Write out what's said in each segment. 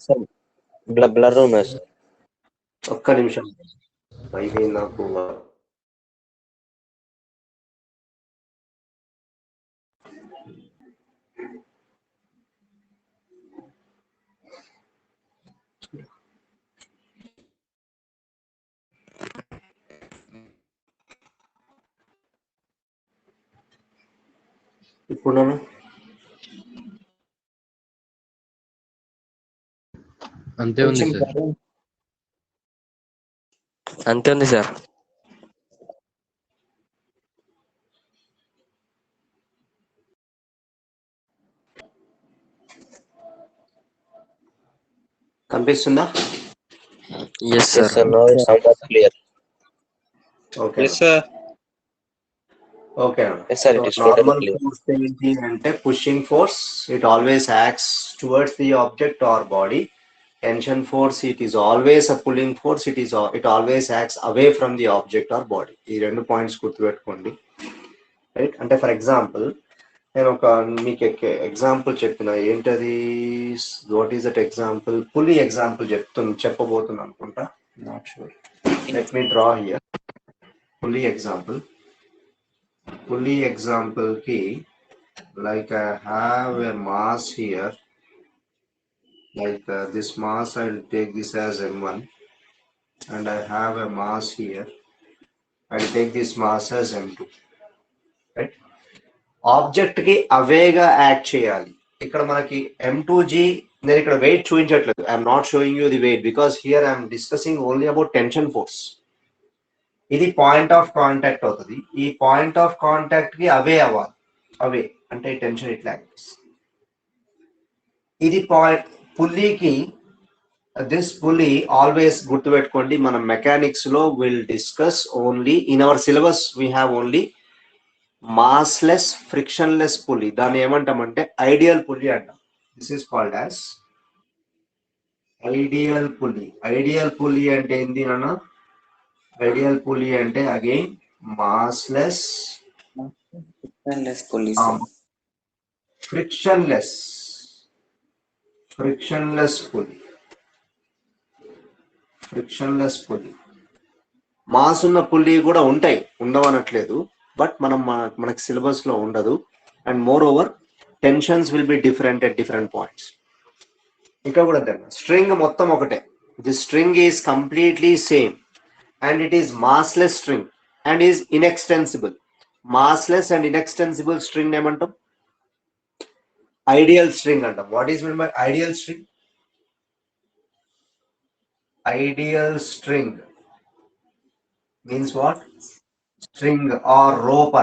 Sir blur ఉన్నది sir. ఒక్క నిమిషం. ఇది నాకు ఇప్పుడు అంతే ఉంది సార్. అంతే ఉంది సార్. కనిపిస్తుందా? Yes sir. Now it's somewhat clear. Okay Yes, sir. Okay. Yes sir, it is totally normal clear. Force ఏంటి అంటే pushing force, it always acts towards the object or body. Tension force, it is always a pulling force, it always acts away from the object or body. ఈ రెండు points గుర్తుపెట్టుకోండి, right? అంటే for example నేను ఒక మీకు example చెప్పిన, ఏంటది, what is that example? పులి ఎగ్జాంపుల్ చెప్పబోతున్నా అనుకుంటా, not sure. Let me draw here పులి ఎగ్జాంపుల్. పులి ఎగ్జాంపుల్ కి, like I have a mass here, like this mass, I'll take this as m1, and I have a mass here, I'll take this mass as m2, right? Object కి అవేగా act చేయాలి. ఇక్కడ మనకి m2g, నేను ఇక్కడ wait చూపించట్లేదు, I'm not showing you the weight because here I'm discussing only about tension force. ఇది point of contact అవుతుంది. ఈ పాయింట్ ఆఫ్ కాంటాక్ట్ కి అవే అవ్వాలి. అవే అంటే టెన్షన్ ఇట్లా ఇది పాయింట్. పుల్లీకి దిస్ పుల్లీ ఆల్వేస్ గుర్తుపెట్టుకోండి, మనం మెకానిక్స్ లో will discuss only in our syllabus we have only massless frictionless pulley. దాన్ని ఏమంటామంటే ఐడియల్ పుల్లీ అంటాం. This is called as ideal pulley. Ideal pulley అంటే ఏంటి అన్న? ఐడియల్ పుల్లీ అంటే again massless frictionless pulley. Frictionless pulley. Mass ఉన్న pulley కూడా ఉంటాయి, ఉండవనట్లేదు, బట్ మనకి సిలబస్ లో ఉండదు. And more over tensions will be different at different points. ఇక్కడ కూడా స్ట్రింగ్ మొత్తం ఒకటే. The string is completely same and it is massless string and is inextensible. Massless and inextensible string ఏమంటాం? ఐడియల్ స్ట్రింగ్ అంటాం. What is mean by ideal string? Ideal string means what? String or rope,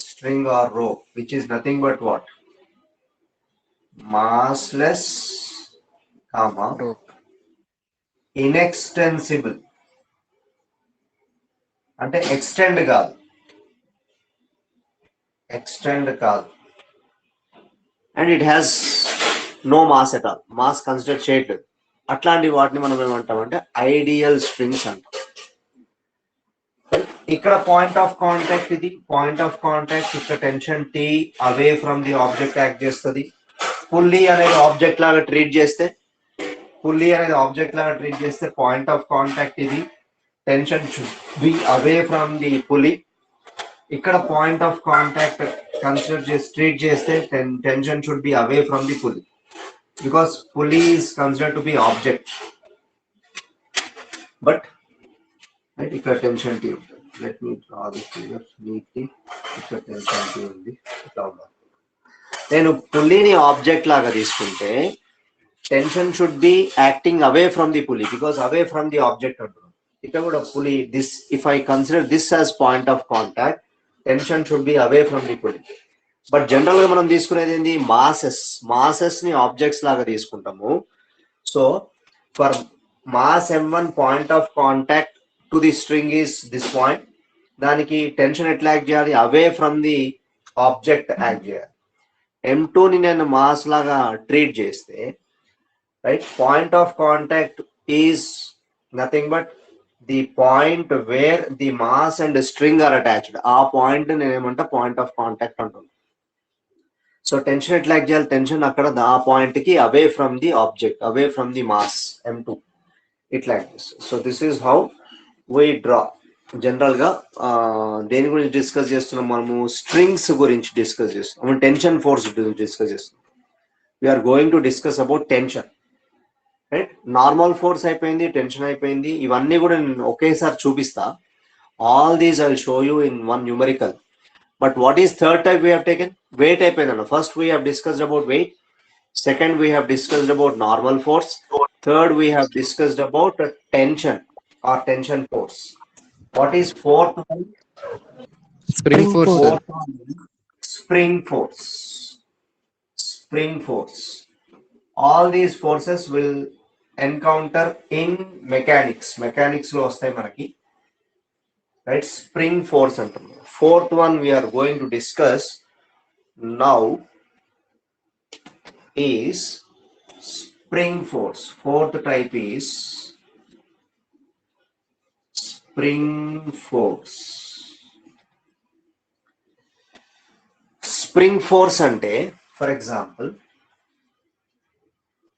string or rope, which is nothing but what? Massless, comma, inextensible. అంటే extend కాదు, and it has no mass at all. Mass consider చేయట్లేదు. అట్లాంటి వాటిని మనం ఏమంటామంటే ideal strings అంటాం. ఇక్కడ point of contact, ఇది పాయింట్ ఆఫ్ కాంటాక్ట్. ఇక్కడ tension T away from the object act చేస్తుంది. పుల్లీ అనేది ఆబ్జెక్ట్ లాగా ట్రీట్ చేస్తే పాయింట్ ఆఫ్ కాంటాక్ట్ ఇది. Tension should be away from the pulley. ఇక్కడ పాయింట్ ఆఫ్ కాంటాక్ట్ కన్సిడర్ చేసి ట్రీట్ చేస్తే tension should be away from the pulley, because pulley is considered to be object, but right, ఇక్కడ tension tea ఉంటుంది. Let me draw this figure neatly. ఇక్కడ tension tea ఉంది. నేను పుల్లీని object లాగా తీసుకుంటే tension should B acting away from the pulley, because away from the object అంటున్నాం. ఇక్కడ కూడా pulley, this if I consider this as point of contact, tension should be away from the pulley. But general గా మనం తీసుకునేది ఏంది? Masses ని objects లాగా తీసుకుంటాము. So for mass m1 point of contact to the string is this point. దానికి tension ఎట్లా act చేయాలి? Away from the object act చేయాలి. m2 ని నేను మాస్ లాగా ట్రీట్ చేస్తే, right, point of contact is nothing but the point where the mass and string are attached. ఆ point నేను ఏమంటా? పాయింట్ ఆఫ్ కాంటాక్ట్ అంటున్నాను. సో టెన్షన్ ఎట్లా యాక్ట్ చేయాలి? టెన్షన్ అక్కడ ఆ పాయింట్ కి away from the object, away from the mass m2 ఇట్లా యాక్ట్ చేస్తుంది. So this is how we draw. General గా దేని గురించి డిస్కస్ చేస్తున్నాం మనము? స్ట్రింగ్స్ గురించి డిస్కస్ చేస్తున్నాం, టెన్షన్ ఫోర్స్ గురించి డిస్కస్ చేస్తున్నాం. We are going to discuss about tension, right? Normal force అయిపోయింది, టెన్షన్ అయిపోయింది, ఇవన్నీ కూడా నేను ఒకేసారి చూపిస్తా. All these I will show you in one numerical. But what is third type we have taken? Weight అయిపోయిందన్న. First we have discussed about weight. Second we have discussed about normal force. Third we have discussed about tension or tension force. What is fourth one? Spring force, sir. Fourth one, spring force. Spring force. All these forces will encounter in mechanics. Mechanics lo vastayi manaki. Right? Spring force antam. Fourth one we are going to discuss now is spring force. Fourth type is spring force. Spring force ante, for example,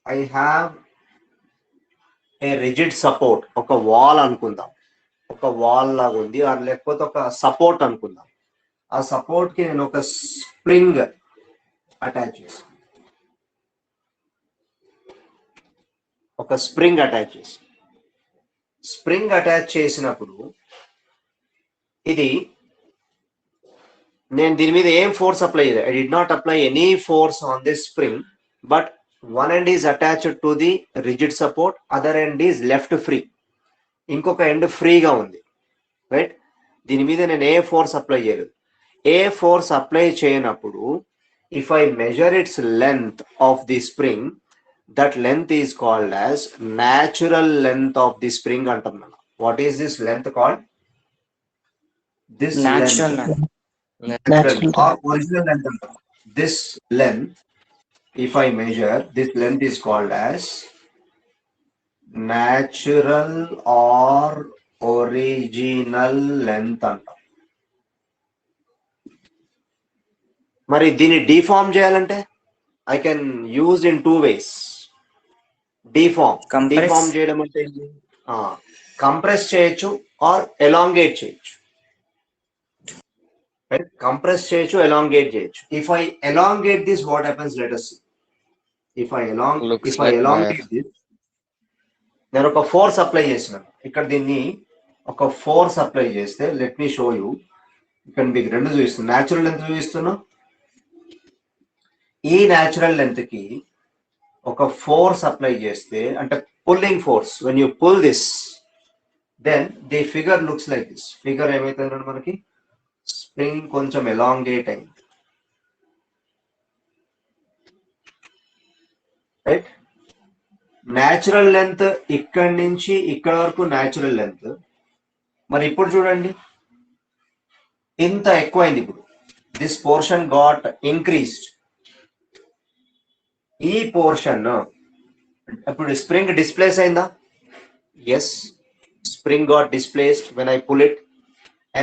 I have a rigid support, oka wall anukundam, ఒక wall లాగా ఉంది, లేకపోతే ఒక support అనుకుందాం. ఆ support కి నేను ఒక స్ప్రింగ్ అటాచ్ చేస్తాను, ఒక స్ప్రింగ్ అటాచ్ చేస్తాను. స్ప్రింగ్ అటాచ్ చేసినప్పుడు ఇది నేను దీని మీద ఏం ఫోర్స్ అప్లై చేయలేదు. I did not apply any force on this spring, but one end is attached to the rigid support, other end is left free, ఇంకొక ఎండ్ ఫ్రీగా ఉంది, రైట్? దీని మీద నేను ఏ ఫోర్స్ అప్లై చేయలేదు. ఏ ఫోర్స్ అప్లై చేయనప్పుడు if I measure its length of the spring, that length is called as natural length of the spring అంటున్నాను. What is this length called? This natural original length అంటాం. This length if I measure, this length is called as natural or original length అంటాం. మరి దీన్ని deform చేయాలంటే I can use in 2 ways. Deform చేయడం అంటే compress చేయొచ్చు or elongate చేయొచ్చు. Compress చేయొచ్చు, ఎలాంగేట్ చేయొచ్చు. If I elongate this, what happens? Let us see. If I elongate this, నేను ఒక ఫోర్స్ అప్లై చేసినాను ఇక్కడ. దీన్ని ఒక ఫోర్స్ అప్లై చేస్తే, లెట్ మీ షో యూ. ఇక్కడ మీకు రెండు చూపిస్తున్నా, న్యాచురల్ లెంత్ చూపిస్తున్నా. ఈ న్యాచురల్ లెంత్ కి ఒక ఫోర్స్ అప్లై చేస్తే, అంటే pulling force, when you pull this, then the figure looks like this. Figure ఏమైతుంది మనకి? స్ప్రింగ్ కొంచెం ఎలాంగేట్ అయింది, రైట్? న్యాచురల్ లెంత్ ఇక్కడి నుంచి ఇక్కడ వరకు న్యాచురల్ లెంత్. మరి ఇప్పుడు చూడండి, ఇంత ఎక్కువైంది. ఇప్పుడు దిస్ పోర్షన్ గాట్ ఇంక్రీస్డ్. ఈ పోర్షన్ ఇప్పుడు స్ప్రింగ్ డిస్ప్లేస్ అయిందా? Yes, spring got displaced when I pull it.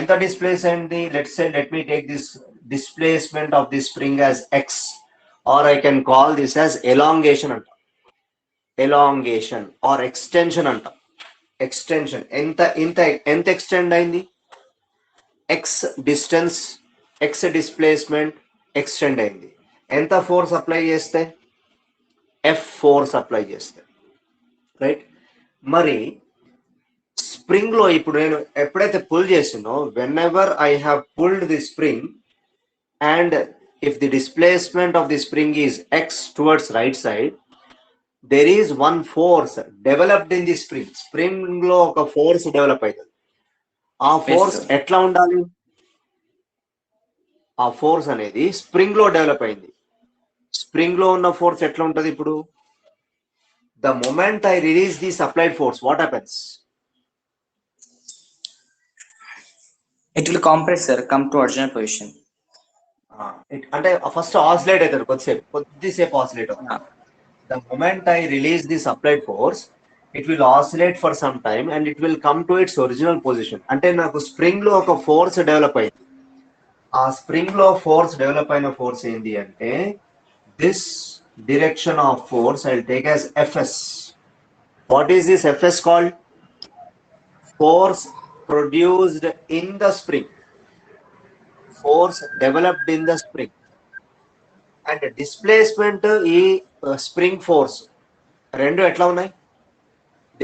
ఎంత డిస్ప్లేస్ అయింది? Let me take this displacement of the spring as X, or I can call this as elongation అంట. Elongation or extension అంట. Extension ఎంత extend అయింది? X distance, X displacement extend అయింది. ఎంత force apply చేస్తే? F force apply చేస్తే, right? మరి spring లో ఇప్పుడు నేను ఎప్పుడైతే పుల్ చేసినో, whenever I have pulled the spring and if the displacement of the spring is x towards right side, there is one force developed in the spring. Spring లో ఒక force develop అవుతుంది. ఆ force ఎట్లా ఉండాలి? ఆ force అనేది spring లో develop అయింది. స్ప్రింగ్ లో ఉన్న ఫోర్స్ ఎట్లా ఉంటుంది? ఇప్పుడు the moment I release the supplied force, what happens? It will compress, sir, come to original position. అంటే ఫస్ట్ ఆసిలేట్ అవుతాడు, కొద్దిసేపు ఆసిలేట్ అవుతాడు. The moment I release the applied force, it will oscillate for some time and it will come to its original position. అంటే నాకు spring లో ఒక force develop అయింది. ఆ స్ప్రింగ్ లో ఫోర్స్ డెవలప్ అయిన ఫోర్స్ ఏంటి అంటే this direction of force I'll take as Fs. What is this Fs called? Force produced in the spring. Force developed in the spring. And displacement ఈ spring force రెండు ఎట్లా ఉన్నాయి?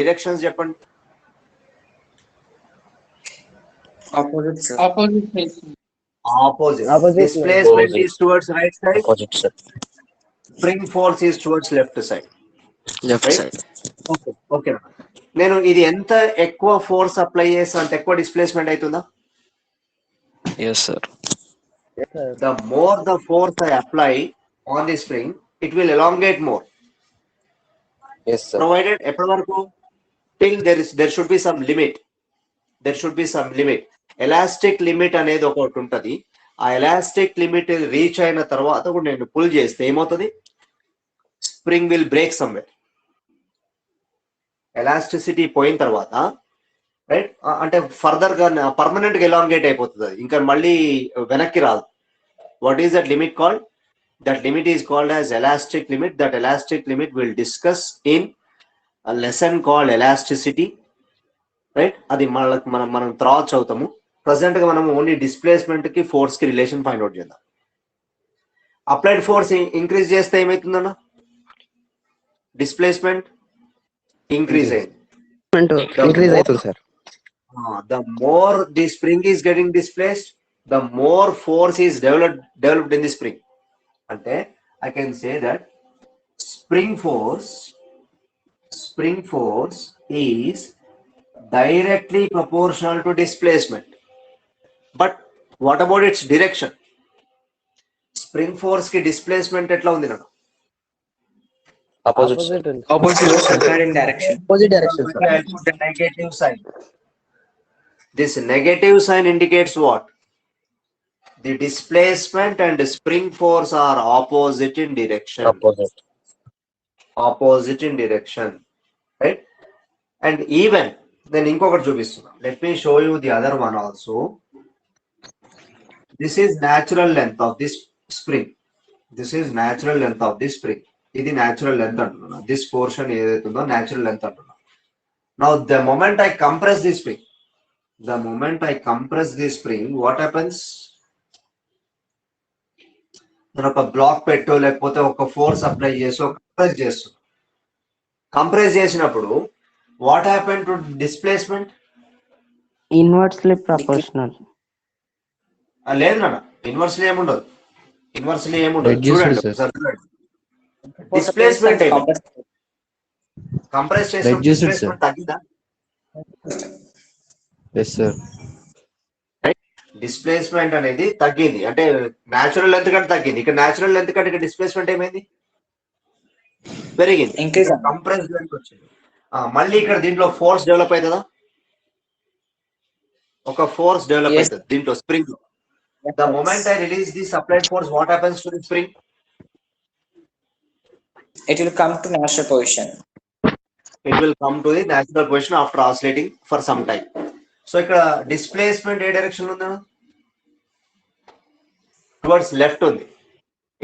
Directions చెప్పండి. Opposite, sir. Opposite. Displacement Opposite. is towards right side. Opposite, sir. Spring force is towards left side. Left Right? side. Okay. నేను ఇది ఎంత ఎక్కువ force apply చేస్తే అంత ఎక్కువ డిస్ప్లేస్మెంట్ అవుతుందా? Yes, sir. The more the force I apply on the spring, it will elongate more. Yes, sir. Provided ఎప్పటి వరకు till there should be some limit. There should be some limit. Elastic limit అనేది ఒకటి ఉంటుంది. ఆ elastic limit reach అయిన తర్వాత కూడా నేను పుల్ చేస్తే ఏమవుతుంది? Spring will break somewhere. Elasticity పోయిన తర్వాత రైట్ అంటే ఫర్దర్ గా పర్మనెంట్ గా ఎలాంగేట్ అయిపోతుంది, ఇంకా మళ్ళీ వెనక్కి రాదు. What is that limit called? That limit is called as elastic limit. That elastic limit will discuss in lesson called elasticity. Right, అది మనం తర్వాత చదువుతాము. ప్రజెంట్ గా మనం ఓన్లీ డిస్ప్లేస్మెంట్ కి ఫోర్స్ కి రిలేషన్ ఫైండ్ అవుట్ చేద్దాం. అప్లైడ్ ఫోర్స్ ఇంక్రీజ్ చేస్తే ఏమైతుందన్న? డిస్ప్లేస్మెంట్ ఇంక్రీజ్ అయింది. ఇంక్రీజ్ అవుతుంది sir. The more the spring is getting displaced, the more force is developed in the spring. Ante I can say that spring force is directly proportional to displacement. But what about its direction? Spring force ki displacement etla undi nanu? Opposite, sir. Opposite, contrary direction. Opposite direction, sir. I put the negative sign. This negative sign indicates what? The displacement and the spring force are opposite in direction. Opposite in direction, right? And even then inkokati chupistuna. Let me show you the other one also. This is natural length of this spring. This is natural length of this spring. Idi natural length antunna. This portion edaitundo natural length antunna. Now the moment I compress this spring, what happens? నేను ఒక black పెట్టో లేకపోతే ఒక force apply చేసో compress చేసినప్పుడు what happen to displacement? Inversely proportional. లేదు నాన్న, inversely ఏముండదు. చూడండి డిస్ప్లేస్మెంట్ కంప్రెస్ చేసిన డిస్ప్లేస్మెంట్ తగ్గిందా? డిస్ప్లేస్మెంట్ అనేది తగ్గింది, అంటే న్యాచురల్ లెంత్ కంటే తగ్గింది. ఇక్కడ న్యాచురల్ లెంత్ కంటే ఇక్కడ డిస్ప్లేస్మెంట్ ఏమైంది? పెరిగింది. కంప్రెస్ లెంత్ వచ్చింది. మళ్ళీ ఇక్కడ దీంట్లో ఫోర్స్ డెవలప్ అవుతుందా? ఒక ఫోర్స్ డెవలప్ అవుతుంది దీంట్లో స్ప్రింగ్ లో. The moment I release this applied force, what happens to the spring? It will come to natural position. It will come to the natural position after oscillating for some time. So ఇక్కడ displacement ఏ direction ఉందా? Towards left ఉంది.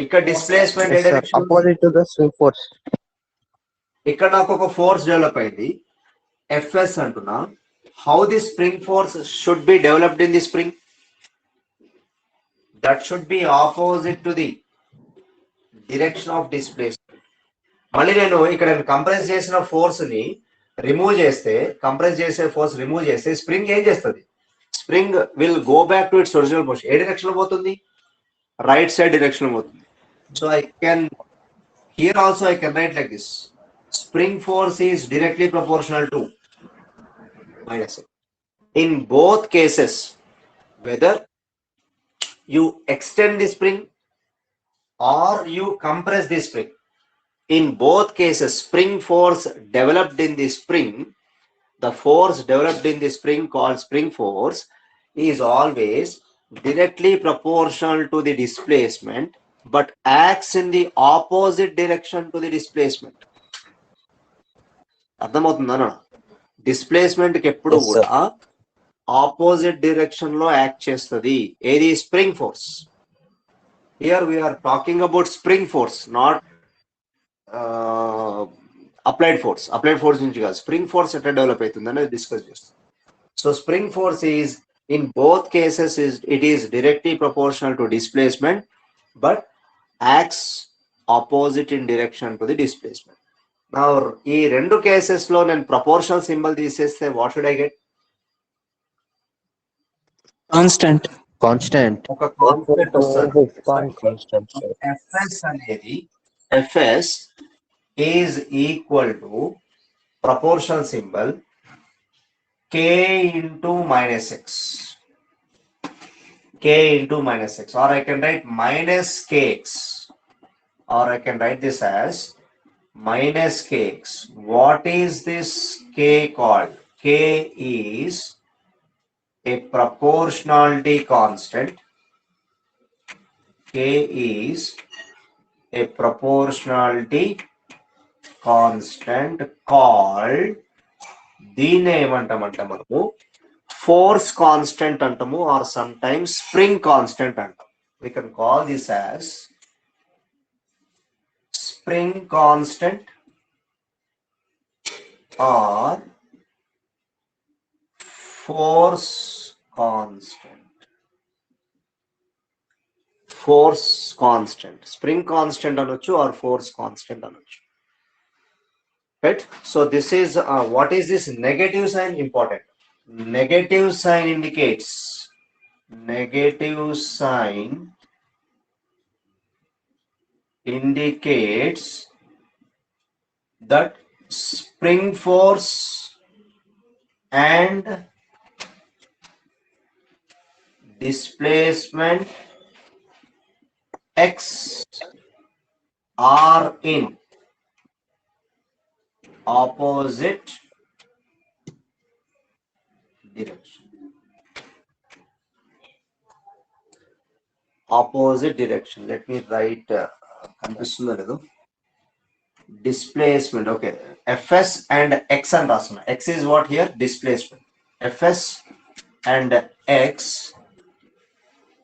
ఇక్కడ displacement A direction? Opposite to the spring force. ఇక్కడ నాకు ఒక force develop అయింది, Fs అంటున్నా. How the spring force should be developed in the spring? That should be opposite to the direction of displacement. మళ్ళీ నేను ఇక్కడ కంప్రెస్ చేసిన force ని రిమూవ్ చేస్తే, స్ప్రింగ్ ఏం చేస్తుంది? Spring will go back to its original position. ఏ direction లో పోతుంది? రైట్ సైడ్ డైరెక్షన్ లో పోతుంది. So I can here also I can write like this. Spring force is directly proportional to minus. In both cases, whether you extend the spring or you compress the spring, in both cases spring force developed in the spring, the force developed in the spring called spring force is always directly proportional to the displacement but acts in the opposite direction to the displacement. అర్థమవుతుందా? Displacement కి ఎప్పుడు కూడా opposite direction లో act చేస్తుంది. ఏది? Spring force. Here we are talking about spring force, not applied force. Applied force నుంచి కాదు, spring force ఎట్లా డెవలప్ అవుతుంది అనేది డిస్కస్ చేస్తాం. So spring force is in both cases it is directly proportional to displacement but acts opposite in direction to the displacement. Now ee rendu cases lo nen proportional symbol తీసేస్తే what should I get? Constant. ఒక constant వస్తుంది. fs అనేది fs is equal to proportional symbol k into minus x. K into minus x, or I can write minus kx, or I can write this as minus kx. What is this k called? K is a proportionality constant. K is a proportionality constant called, దీన్ని ఏమంటామంటే మనము force constant అంటాము, or sometimes spring constant అంటాం. we can call this as spring constant or force constant. Force constant, spring constant అనొచ్చు or force constant అనొచ్చు. Right? So this is what is this negative sign? Important. Negative sign indicates that spring force and displacement x are in opposite direction. Opposite direction. Let me write displacement. Okay, fs and x and rasuna. X is what here? Displacement. fs and x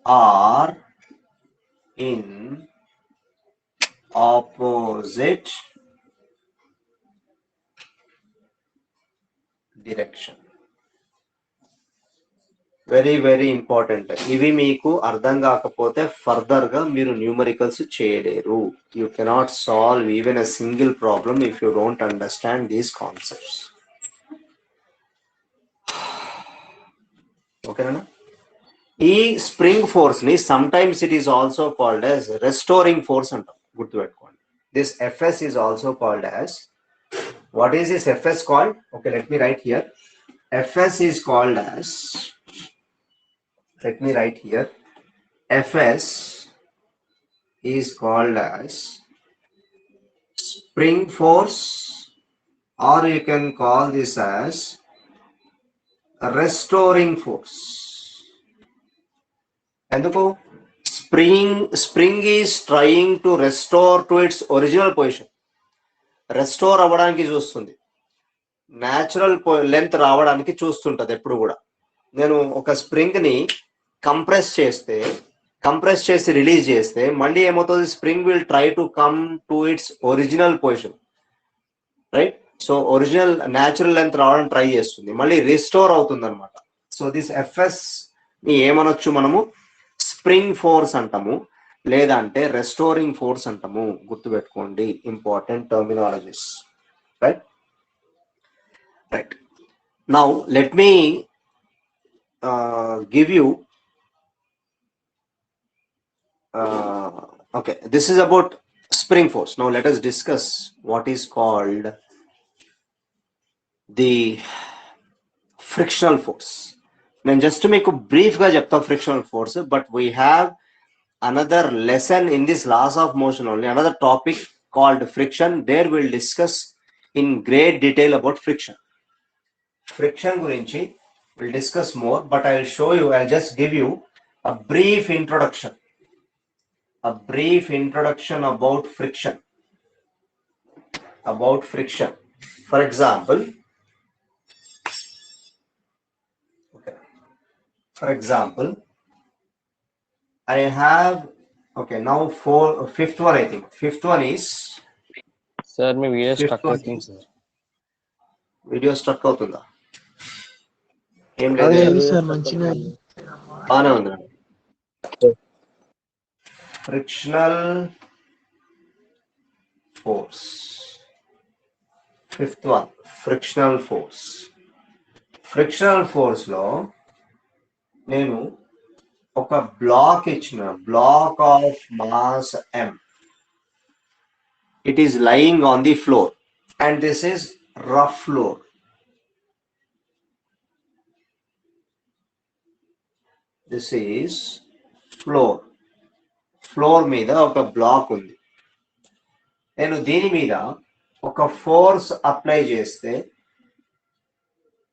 are in opposite direction. Very important. ఇవి మీకు అర్థం కాకపోతే further గా మీరు numericals చేయలేరు. You cannot solve even a single problem if you don't understand these concepts. ఓకేనా? ఈ spring force ని some times it is also called as restoring force అంటాం. గుర్తుపెట్టుకోండి. This fs is also called as, what is this fs called? Okay, let me write here. fs is called as, let me write here, fs is called as spring force, or you can call this as restoring force. ఎందుకు? Spring is trying to restore to its original position. Restore అవ్వడానికి చూస్తుంది, natural length రావడానికి చూస్తుంటది ఎప్పుడు కూడా. నేను ఒక spring ని compress చేసి రిలీజ్ చేస్తే మళ్ళీ ఏమవుతుంది? Spring will try to come to its original position, right? So original natural length రావడానికి ట్రై చేస్తుంది, మళ్ళీ రిస్టోర్ అవుతుంది అనమాట. సో దిస్ fs ని ఏమనొచ్చు మనము? స్ప్రింగ్ ఫోర్స్ అంటాము, లేదంటే రెస్టోరింగ్ ఫోర్స్ అంటాము. గుర్తుపెట్టుకోండి, important terminologies. Right. Now let me give you okay, this is about spring force. Now let us discuss what is called the frictional force. Then just to make a brief ga chepta frictional force, but we have another lesson in this laws of motion only, another topic called friction. There we'll discuss in great detail about friction. Friction gurinchi we'll discuss more, but I'll show you, I'll just give you a brief introduction about friction. For example, okay, For example, I have, okay, now fifth one, I think. Fifth one is, sir me video Fifth struck one. అవుతుంది sir. Video struck అవుతుందా? ఏం అదే లేదు, sir మంచిగా బాగానే ఉంది. Frictional force. Fifth one, frictional force. Frictional force లో నేను ఒక బ్లాక్ ఇచ్చిన, black of mass m. It is lying on the floor and this is rough floor. This is floor. Floor మీద ఒక బ్లాక్ ఉంది. నేను దీని మీద ఒక ఫోర్స్ అప్లై చేస్తే,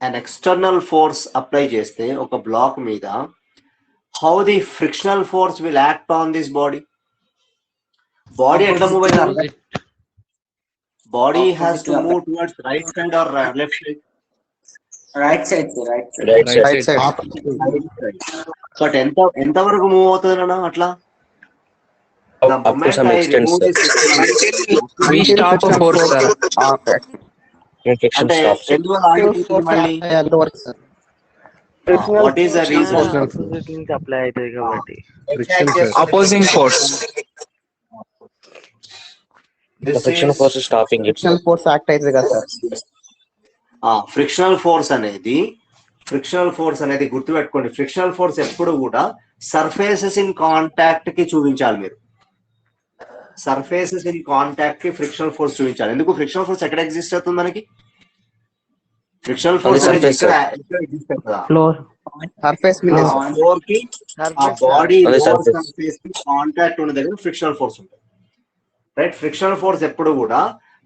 an external force అప్లై చేస్తే ఒక బ్లాక్ మీద, how the frictional force will act on this body? Body ఎట్లా మూవ్ అవుతుంది? Body has to move towards right side or left side? Right side, sir, right side. Right side. Right side. But ఎంత వరకు move అవుతుంది అన్న అట్లా? The Up to moment some I extent, remove sir. this We stop a force, sir. Friction అంటే stops it. ఎందువల్ల ఆగిపోతుంది మళ్ళీ? ఎంతవరకు sir? What is the reason? Opposite నుంచి అప్లై అవుతుంది కాబట్టి. Opposing force. The friction force is stopping it. Frictional force act అవుతుంది కదా సార్? ఫ్రిక్షనల్ ఫోర్స్ అనేది గుర్తుపెట్టుకోండి. ఫ్రిక్షనల్ ఫోర్స్ ఎప్పుడు కూడా సర్ఫేసెస్ ఇన్ కాంటాక్ట్ కి చూపించాలి మీరు. సర్ఫేసెస్ ఇన్ కాంటాక్ట్ కి ఫ్రిక్షనల్ ఫోర్స్ చూపించాలి. ఎందుకు? ఫ్రిక్షనల్ ఫోర్స్ ఎక్కడ ఎగ్జిస్ట్ అవుతుంది మనకి? ఫ్రిక్షనల్ ఫోర్స్ అనేది ఎక్కడ ఎగ్జిస్ట్ అవుతుందా? ఫ్లోర్. సర్ఫేస్ మీద ఫ్లోర్ కి ఆ బాడీ అదే లోవర్ surface. సర్ఫేస్ కి కాంటాక్ట్ ఉన్న దగ్గర ఫ్రిక్షనల్ ఫోర్స్ ఉంటుంది. రైట్? ఫ్రిక్షనల్ ఫోర్స్ ఎప్పుడు కూడా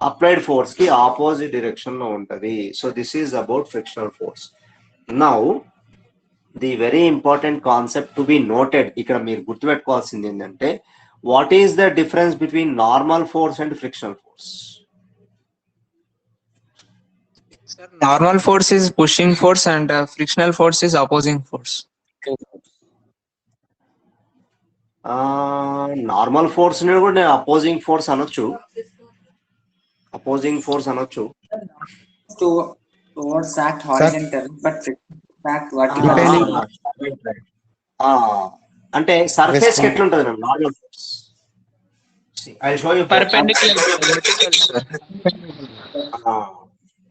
అప్లైడ్ ఫోర్స్ కి ఆపోజిట్ డైరెక్షన్ లో ఉంటది. So this is about frictional force. Now the very important concept to be noted, ఇక్కడ మీరు గుర్తుపెట్టుకోవాల్సింది ఏంటంటే, what is the difference between normal force and frictional force? Sir, normal force is pushing force and frictional force is opposing force. Normal force ని కూడా నేను opposing force అనొచ్చు. Towards act horizontal, but act vertical. అంటే surface కి ఎట్లుంటది normal force? I show you. Perpendicular, vertical, sir.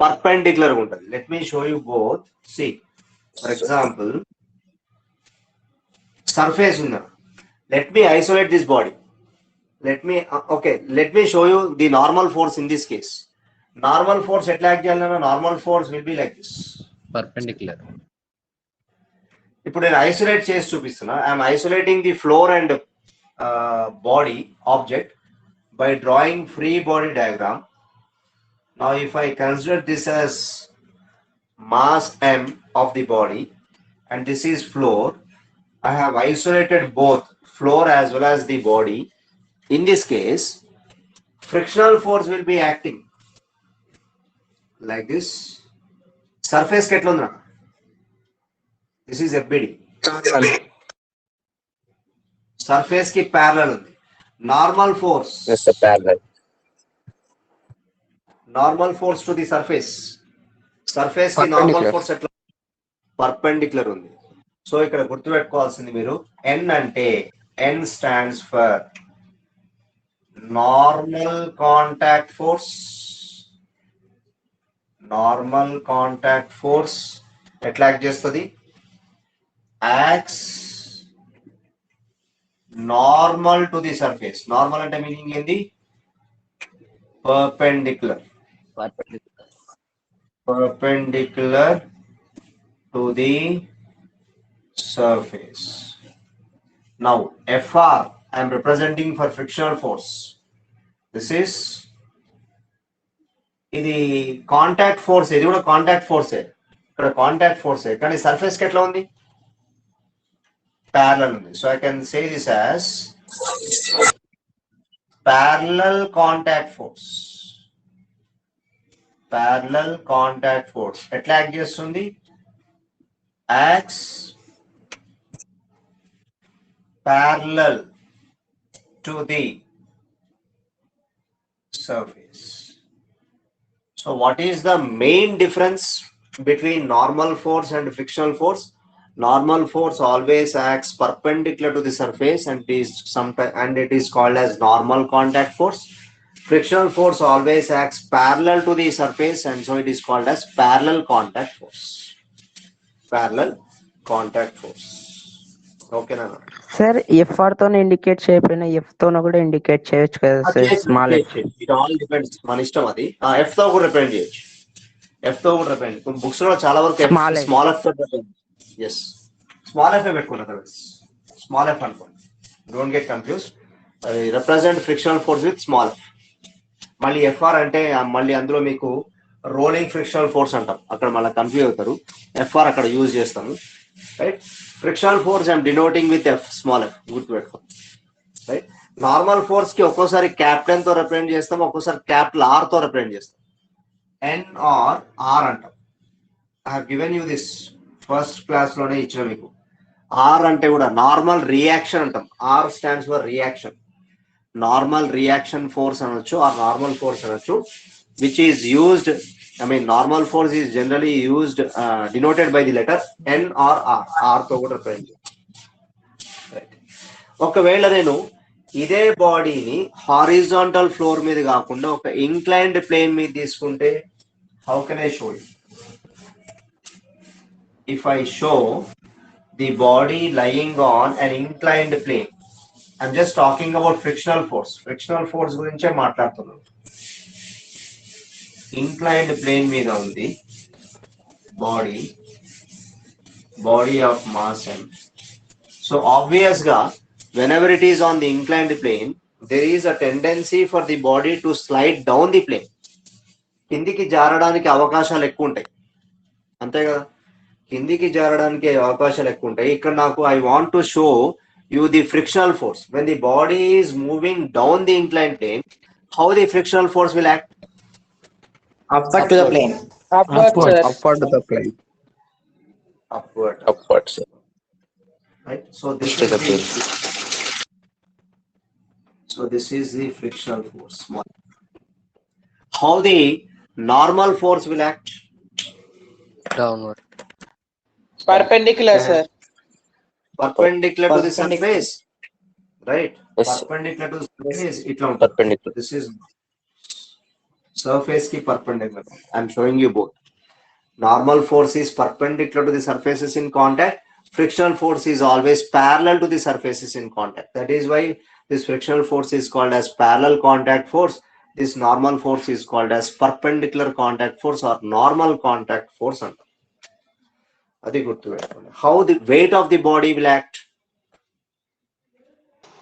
Perpendicular ఉంటుంది. Let me show you both. See for example, surface ఉందా? Let me isolate this body. let me show you the normal force in this case. Normal force ఎట్లా act చేయాలన్నా, normal force will be like this, Perpendicular. ఇప్పుడు నేను isolate చేసి చూపిస్తున్నా. I'm isolating the floor and body object by drawing free body diagram. Now if I consider this as mass m of the body and this is floor, I have isolated both floor as well as the body. In this case, frictional force will be acting like this. Surface ketlundra, this is FBD. Surface ki parallel undi. Normal force. Yes, sir, parallel. Normal force to the surface. Surface ki normal force ఎట్లా? Perpendicular ఉంది. So ఇక్కడ గుర్తుపెట్టుకోవాల్సింది మీరు, N అంటే N stands for normal contact force. Normal contact force ఎట్లా act చేస్తుంది? Acts normal to the surface. Normal అంటే meaning ఏంది? Perpendicular to the surface. Now Fr I am representing for frictional force. This is ఇది contact force, ఇది కూడా contact ఫోర్సే. ఇక్కడ contact ఫోర్సే కానీ surface కి ఎట్లా ఉంది? ప్యారలల్ ఉంది. So I can say this as parallel contact force. Parallel contact force ఎట్లా యాక్ట్ చేస్తుంది? Acts parallel to the surface. So what is the main difference between normal force and frictional force? Normal force always acts perpendicular to the surface and it is called as normal contact force. Frictional force always acts parallel to the surface and so it is called as parallel contact force. Parallel contact force. Okay, Nana? Sir FR తోనే indicate చేయకపోయినా F తోన కూడా indicate చేయొచ్చు కదా sir small F. It all depends, మన ఇష్టం అది. F తో కూడా రిప్రజెంట్ చేయొచ్చు, ఎఫ్ తో కూడా రిప్రజెంట్. బుక్స్ లో చాలా వరకు Small f. స్మాల్ ఎఫ్ తో ఎస్ స్మాల్ ఎఫ్ పెట్టుకుంటారు, స్మాల్ ఎఫ్ అనుకోండి, don't get confuse. Represent frictional force with small F. మళ్ళీ ఎఫ్ఆర్ అంటే మళ్ళీ అందులో మీకు రోలింగ్ ఫ్రిక్షనల్ ఫోర్స్ అంటాం, అక్కడ మళ్ళీ కన్ఫ్యూజ్ అవుతారు. ఎఫ్ఆర్ అక్కడ యూజ్ చేస్తాము, right. Frictional force I'm denoting with F, small F, గుర్తుపెట్టుకోండి, రైట్. నార్మల్ ఫోర్స్ కి ఒక్కోసారి క్యాపిటల్ తో రిప్రజెంట్ చేస్తాం, ఒక్కోసారి క్యాపిటల్ ఆర్ తో రిప్రజెంట్ చేస్తాం. ఎన్ ఆర్ ఆర్ అంటాం. I have given you this first class లోనే ఇచ్చిన మీకు. ఆర్ అంటే కూడా నార్మల్ రియాక్షన్ అంటాం. Are stands for reaction. Normal reaction force అనొచ్చు ఆర్ నార్మల్ ఫోర్స్ అనొచ్చు, which is used, I mean normal force is generally used denoted by the letter N or R. R తో కూడా represent చేస్తాం, right. ఒకవేళ నేను ఇదే బాడీని హారిజాంటల్ ఫ్లోర్ మీద కాకుండా ఒక ఇంక్లైన్డ్ ప్లేన్ మీద తీసుకుంటే, how can I show you? If I show the body lying on an inclined plane, I'm just talking about frictional force. Frictional force గురించే మాట్లాడుతున్నాను. Inclined plane మీద ఉంది body of mass m. So obvious గా whenever it is on the inclined plane, there is a tendency for the body to slide down the plane. కిందికి జారడానికి అవకాశాలు ఎక్కువ ఉంటాయి, అంతే కదా? కిందికి జారడానికి అవకాశాలు ఎక్కువ ఉంటాయి. ఇక్కడ నాకు I want to show you the frictional force. When the body is moving down the inclined plane, how the frictional force will act? Upward to the plane. Upward to the plane. Upward, right? So this is the frictional force. How the normal force will act? Downward. Perpendicular, sir. Perpendicular to the Perpendicular. surface, right? Yes. Perpendicular to the surface. Perpendicular. This is surface ki perpendicular. I'm showing you both. Normal force is perpendicular to the surfaces in contact. Frictional force is always parallel to the surfaces in contact. That is why this frictional force is called as parallel contact force. This normal force is called as perpendicular contact force or normal contact force. Adi gurtu pettukondi. How the weight of the body will act?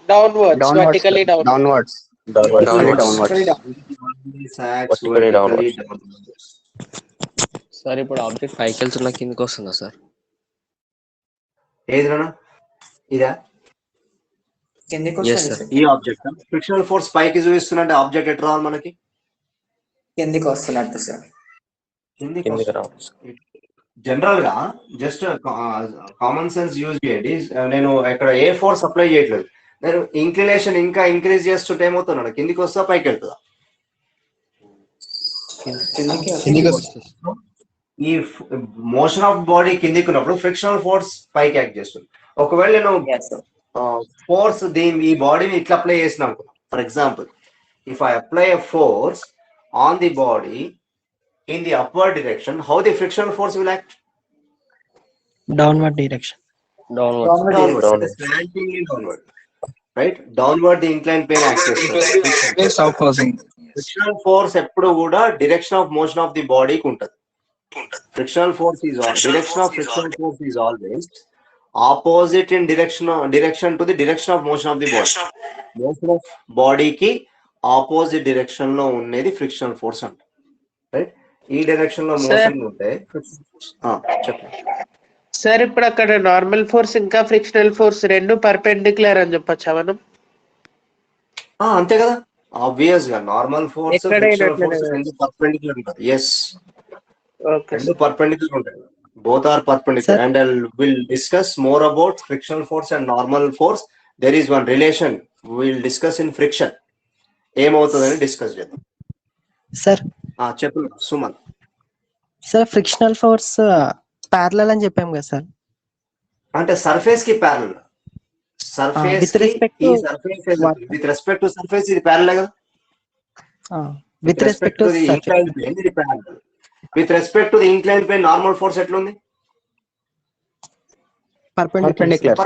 Downwards, vertically downwards. Downwards. Vertically downwards. Sir ఇప్పుడు object పైకి వెళ్తున్నా కిందకి వస్తుందా sir? ఏది నాన్న? ఇదా? కిందికి Yes, వస్తుంది sir. సార్. ఈ ఆబ్జెక్ట్ ఫ్రిక్షనల్ ఫోర్స్ పైకి చూపిస్తున్నట్టే ఆబ్జెక్ట్ ఎట్లా రావాలి మనకి? కిందికి వస్తున్నట్టు సార్. కిందకి రావాలి. జనరల్ గా జస్ట్ కామన్ సెన్స్ యూజ్ చేయండి. నేను ఇక్కడ ఏ ఫోర్స్ అప్లై చేయట్లేదు, నేను ఇంక్లినేషన్ ఇంకా ఇంక్రీజ్ చేస్తుంటే ఏమవుతున్నాడు? కిందికి వస్తా పైకి వెళ్తుందా? కిందికి వస్తుంది. ఈ మోషన్ ఆఫ్ బాడీ కిందికి ఉన్నప్పుడు ఫ్రిక్షనల్ ఫోర్స్ పైకి యాక్ట్ చేస్తుంది. ఒకవేళ నేను Yes, sir. ఫోర్స్ ఈ బాడీని ఇట్లా అప్లై చేసిన అనుకో, for example if I apply a force on the body in the upward direction, how the frictional force will act? Downward direction. Downward. Slantingly downward, right? Downward the inclined plane acts. Yes, opposing. Frictional force ఎప్పుడు కూడా direction of motion of the body కి ఉంటది. Frictional force is direction of frictional force is always opposite in direction to the direction of motion of the body. Motion of body కి opposite direction లో ఉన్నది frictional force అంట, right? ఈ direction లో motion ఉంటే చెప్పండి సార్. ఇప్పుడు అక్కడ నార్మల్ ఫోర్స్ ఇంకా ఫ్రిక్షనల్ ఫోర్స్ రెండు పర్పెండిక్యులర్ అని చెప్పొచ్చా మనం? అంతే కదా, ఆబ్వియస్ గా నార్మల్ ఫోర్స్ ఫ్రిక్షనల్ ఫోర్స్ రెండు పర్పెండిక్యులర్ ఉంటాయి. yes, రెండు పర్పెండిక్యులర్ ఉంటాయి. both are perpendicular and I will discuss more about frictional force and normal force. there is one relation we will discuss in friction. ఏమవుతుందని discuss చేద్దాం. Sir చెప్పు Suman. Sir frictional force parallel అని చెప్పాం కదా sir, అంటే surface కి parallel. Surface with respect to with respect to surface ఇది parallel కదా. With respect to the inclined plane ఇది parallel. With respect to the inclined plane normal force ఎట్లుంది? Perpendicular.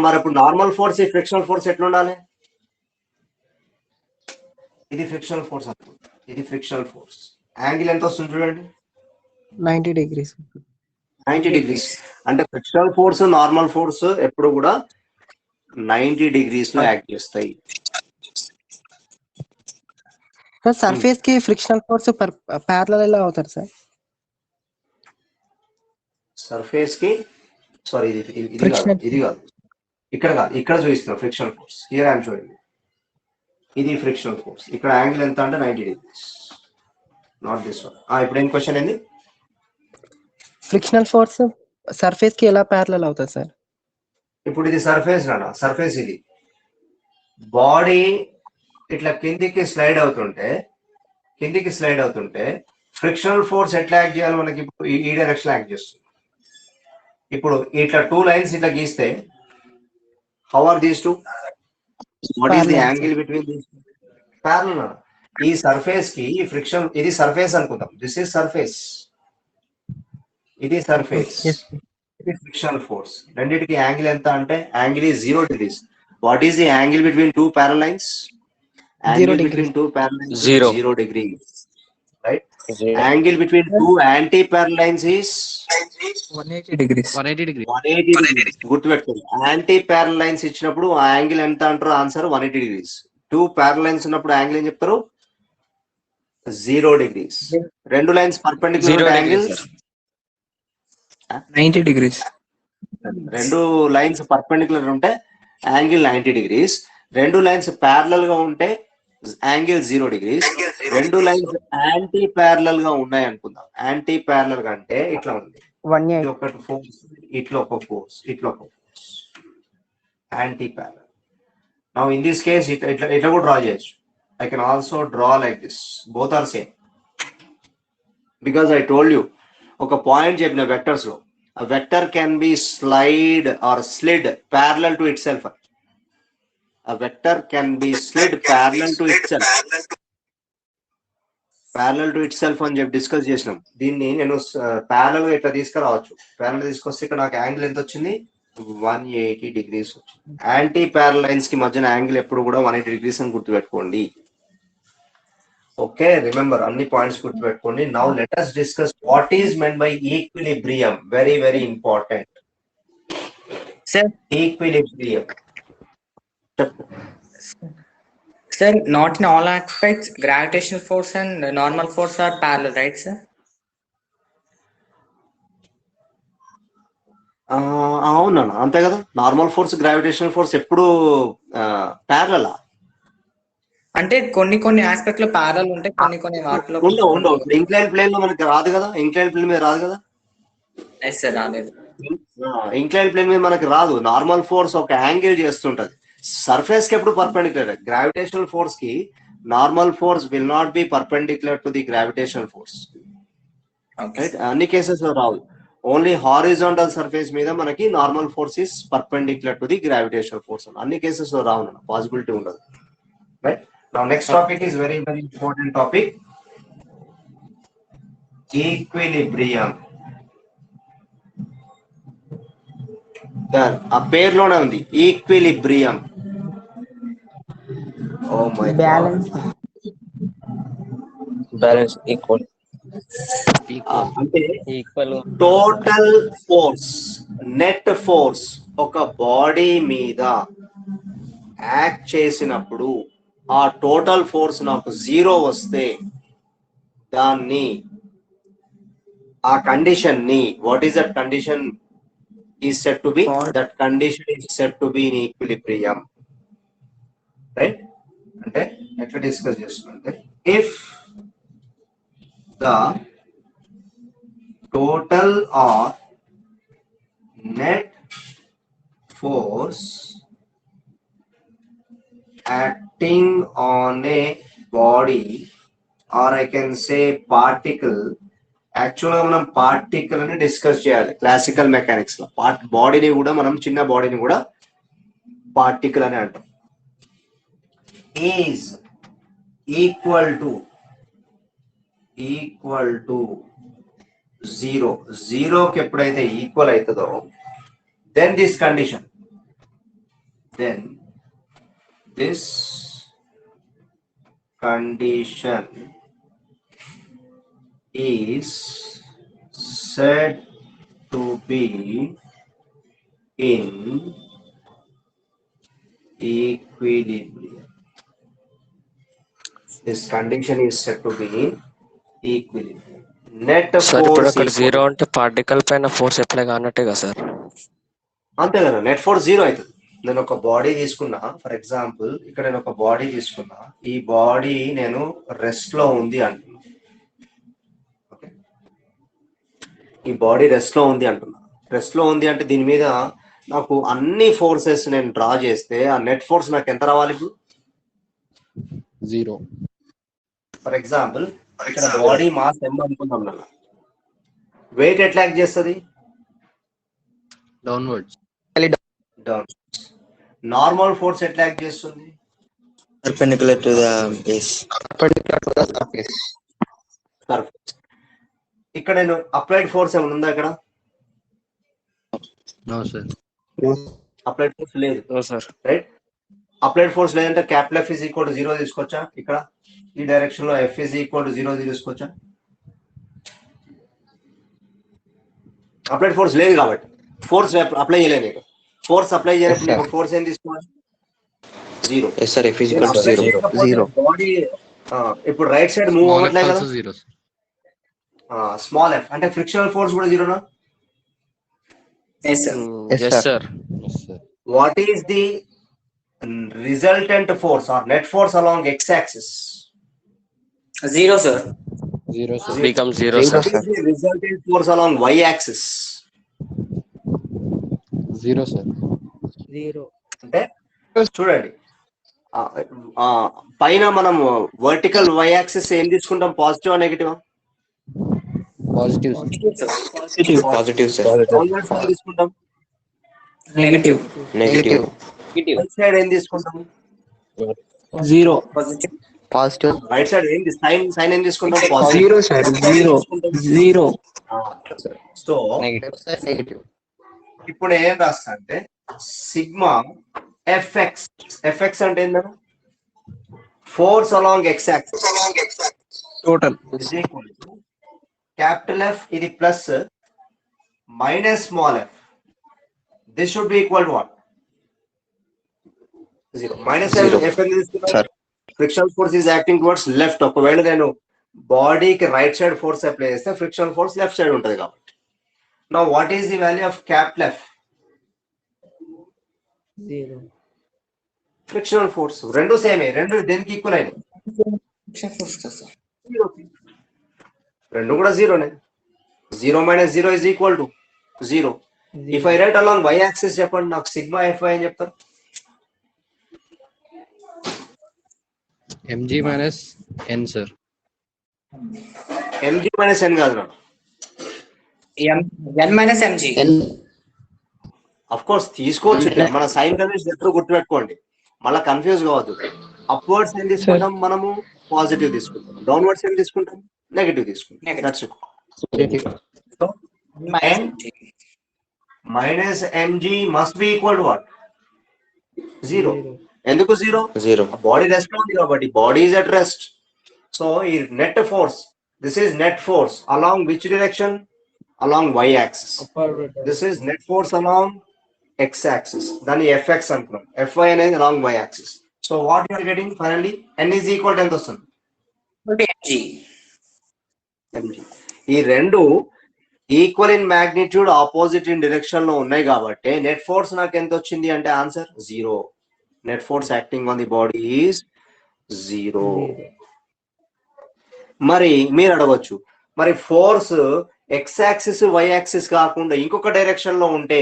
మరి ఇప్పుడు నార్మల్ ఫోర్స్ ఈ ఫ్రిక్షనల్ ఫోర్స్ ఎట్లుండాలి? ఇది ఫ్రిక్షనల్ ఫోర్స్ అనుకో, ఇది ఫ్రిక్షనల్ ఫోర్స్. యాంగిల్ ఎంత వస్తుంది చూడండి, 90 degrees. 90 degrees. అంటే ఫ్రిక్షనల్ ఫోర్స్ నార్మల్ ఫోర్స్ ఎప్పుడు కూడా 90 degrees లో యాక్ట్ చేస్తాయి. సార్ సర్ఫేస్ కి ఫ్రిక్షనల్ ఫోర్స్ ప్యారలల్ ఎలా అవుతారు సార్? సర్ఫేస్ కి సారీ ఇది కాదు ఇక్కడ కాదు, ఇక్కడ చూపిస్తున్నా frictional force. Here I'm sowing. ఇది ఫ్రిక్షనల్ ఫోర్స్. ఇక్కడ యాంగిల్ ఎంత అంటే 90 degrees, నాట్ దిస్ వన్. ఇప్పుడు ఏం క్వశ్చన్ ఏంది? ఫ్రిక్షనల్ ఫోర్స్ సర్ఫేస్ కి ఎలా ప్యారలల్ అవుతుంది సార్? ఇప్పుడు ఇది సర్ఫేస్ నానా, సర్ఫేస్ ఇది బాడీ ఇట్లా కిందికి స్లైడ్ అవుతుంటే ఫ్రిక్షనల్ ఫోర్స్ ఎట్లా యాక్ట్ చేయాలి మనకి? ఇప్పుడు ఈ డైరెక్షన్ యాక్ట్ చేస్తుంది. ఇప్పుడు ఇట్లా 2 lines ఇట్లా గీస్తే how are these two? What is the angle between these? Parallel. ఈ సర్ఫేస్ కి ఈ ఫ్రిక్షన్, ఇది సర్ఫేస్ అనుకుందాం, దిస్ ఇస్ సర్ఫేస్, ఇది సర్ఫేస్, ఇది ఫ్రిక్షనల్ ఫోర్స్. రెండింటికి యాంగిల్ ఎంత అంటే angle is 0 degrees. What is the angle between 2 parallel lines? Angle between 2 parallel lines is 0 degrees, right? Angle between 2 anti-parallel lines is 180 degrees. 180 degrees. 180 degrees. గుర్తుపెట్టుకోండి, anti parallel lines ఇచ్చినప్పుడు ఆ angle ఎంత అంటారు? Answer 180 degrees. 2 parallel lines ఉన్నప్పుడు angle ఏం చెప్తారు? 0 degrees. 2 lines perpendicular angle 90 degrees. 2 lines perpendicular ఉంటే angle 90 degrees. 2 lines parallel గా ఉంటే angle 0 degrees. 2 lines anti parallel గా ఉన్నాయి అనుకుందాం. యాంటీ ప్యారలల్ గా అంటే ఇట్లా ఉంది, ఒకటి ఫోర్స్, ఇట్లా ఒక ఫోర్స్, ఇట్లా ఒక force, anti parallel. Now in this case ఇట్లా కూడా డ్రా చేయొచ్చు. I can also draw like this. Both are same. Because I told you, ఒక పాయింట్ చెప్పిన వెక్టర్స్ లో, a vector can be slid or slid parallel to itself. A vector can be slid parallel to itself. Parallel to itself అని చెప్పి discuss చేసినాం. దీన్ని నేను parallel గా ఇట్లా తీసుకురావచ్చు. ప్యారలల్ తీసుకొస్తే ఇక్కడ నాకు యాంగిల్ ఎంత వచ్చింది? 180 degrees వచ్చింది. యాంటీ ప్యారలల్ లైన్స్ కి మధ్యన యాంగిల్ ఎప్పుడు కూడా 180 degrees అని గుర్తుపెట్టుకోండి. ఓకే, రిమెంబర్, అన్ని పాయింట్స్ గుర్తుపెట్టుకోండి. Now let us discuss what is meant by equilibrium. Very very important. Sir, Equilibrium. sir, not in all aspects, gravitational force and normal force are parallel, right, sir? అవునా, అంతే కదా. Normal force, gravitational force ఎప్పుడు parallel. అంటే కొన్ని aspect లో parallel ఉంటాయి, కొన్ని వాటిలో ఉండవు. ఇంక్లైన్ ప్లేన్ లో మనకి రాదు కదా, ఇంక్లైన్ ప్లేన్ మీద రాదు కదా. సార్ రాలేదు. ఇంక్లైన్ ప్లేన్ మీద మనకి రాదు. నార్మల్ ఫోర్స్ ఒక యాంగిల్ చేస్తుంటది. సర్ఫేస్ కి ఎప్పుడు పర్పెండిక్యులర్. గ్రావిటేషనల్ ఫోర్స్ కి normal force will not be perpendicular to the gravitational force. అన్ని కేసెస్ లో రావు. ఓన్లీ హారిజాంటల్ సర్ఫేస్ మీద మనకి normal force is perpendicular to the gravitational force. అన్ని కేసెస్ లో రావు, పాసిబిలిటీ ఉండదు. Right. Now next topic is very very important topic. Equilibrium. ఆ పేరులోనే ఉంది equilibrium. Oh my God. Balance equal అంటే equal total force, net force ఒక body మీద act చేసినప్పుడు ఆ టోటల్ ఫోర్స్ నాకు 0 వస్తే దాన్ని, ఆ కండిషన్ ని, what is that condition is said to be, that condition is said to be in equilibrium. Right? అంటే ఎట్లా డిస్కస్ చేస్తుంటే, if the total or net force acting on a body, or I can say particle. యాక్చువల్గా మనం particle అని discuss చేయాలి classical mechanics లో. బాడీని కూడా మనం చిన్న బాడీని కూడా పార్టికల్ అని అంటాం. Is equal to zero. జీరోకి ఎప్పుడైతే ఈక్వల్ అవుతుందో then this condition is said to be in equilibrium. This condition is said to be in equilibrium. Net sir ఇప్పుడు force అక్కడ equal- జీరో అంటే పార్టికల్ పైన ఫోర్స్ అప్లై కానట్టే కదా సార్? అంతే కదా, నెట్ ఫోర్స్ జీరో అవుతుంది. నేను ఒక బాడీ తీసుకున్నా, ఫర్ ఎగ్జాంపుల్ ఇక్కడ నేను ఒక బాడీ తీసుకున్నా, ఈ బాడీ నేను రెస్ట్ లో ఉంది అంటున్నా. ఓకే, ఈ బాడీ రెస్ట్ లో ఉంది అంటున్నా. రెస్ట్ లో ఉంది అంటే దీని మీద నాకు అన్ని ఫోర్సెస్ నేను డ్రా చేస్తే ఆ నెట్ ఫోర్స్ నాకు ఎంత రావాలి ఇప్పుడు? జీరో. ఫర్ ఎగ్జాంపుల్ ఇక్కడ బాడీ మాస్ ఎంత అనుకుందాం, నన్ను వెయిట్ ఎట్లా యాక్ట్ చేస్తుంది? డౌన్వర్డ్స్. డౌన్. నార్మల్ ఫోర్స్ ఎట్లా యాక్ట్ చేస్తుంది? Perpendicular to the base. Surface. ఇక్కడ నేను అప్లైడ్ ఫోర్స్ ఏమైనా ఉందా? ఇక్కడ నో సార్. అప్లైడ్ ఫోర్స్ లేదు, సార్. రైట్? అప్లైడ్ ఫోర్స్ లేదంటే capital F is equal to 0 తీసుకోవచ్చా? ఇక్కడ ఈ డైరెక్షన్ లో F ఈజ్ ఈక్వల్ టు 0 తీసుకోవచ్చా? అప్లైడ్ ఫోర్స్ లేదు కాబట్టి ఫోర్స్ అప్లై చేయలేదు. నేను ఫోర్స్ అప్లై చేయలేదు, ఫోర్స్ ఏం తీసుకోవాలి? 0. Yes sir, F is equal to zero. Body ఇప్పుడు రైట్ సైడ్ మూవ్ అవ్వట్లేదు కదా, జీరో. స్మాల్ ఎఫ్ అంటే ఫ్రిక్షనల్ ఫోర్స్ కూడా జీరోనా? Yes, sir. Yes sir. What is the resultant force or net force along x-axis? Zero, sir. Zero sir. Become zero What sir. is the resultant force along y-axis? Zero sir. అంటే చూడండి, పైన మనం vertical y-axis ఏం తీసుకుంటాం? Positive negative? Positive. Positive sir. Downwards ఏం తీసుకుంటాం? Negative. Negative. Right side ఏం తీసుకుంటాం? Zero. Positive. Positive. Right side ఏంది? సైన్ ఏం తీసుకుంటాం? Zero sir. Zero. So negative. ఇప్పుడు ఏం రాస్తా అంటే సిగ్మా ఎఫ్ఎక్స్. ఎఫ్ఎక్స్ అంటే ఏంటన్నా? Force along X axis total. Capital F ఇది plus minus small F. This should be equal to what? 0. Minus F frictional force is acting towards left. ఒకవేళ నేను బాడీకి రైట్ సైడ్ ఫోర్స్ అప్లై చేస్తే frictional force left side ఉంటుంది కాబట్టి. Now what is the value of capital F? Frictional force. రెండు సేమే, రెండు దేనికి ఈక్వల్ అయినాయి? రెండు కూడా జీరోనే. 0 - 0 is equal to 0. If I write along y axis చెప్పండి నాకు సిగ్మా fy అని చెప్తారు. mg minus n sir. mg minus n కాదు నాకు. N minus mg. Of course తీసుకోవచ్చు, మన సైన్ కన్వెన్షన్ ఎప్పుడు గుర్తుపెట్టుకోండి, మళ్ళీ కన్ఫ్యూజ్ కావద్దు. అప్వర్డ్స్ ఏం తీసుకుంటాం మనము? పాజిటివ్ తీసుకుంటాం. డౌన్వర్డ్స్ ఏం తీసుకుంటాం? నెగటివ్ తీసుకుంటాం. That's it. So n minus mg must be equal to what? 0. ఎందుకు 0? బాడీ రెస్ట్ లో ఉంది కాబట్టి, body is at rest. So ఈ net force, this is net force along which direction? along y axis. This is net force along x axis. Then fx antunam. Fy అనేది along y axis. So what you are getting finally? N is equal to ఎంత వస్తుంది? mg. ఈ రెండు equal in magnitude, opposite in direction లో ఉన్నాయి కాబట్టి net force నాకు ఎంత వచ్చింది అంటే answer 0. Net force acting on the body is 0. మరి మీరు అడగొచ్చు, మరి force X axis Y axis కాకుండా ఇంకొక డైరెక్షన్ లో ఉంటే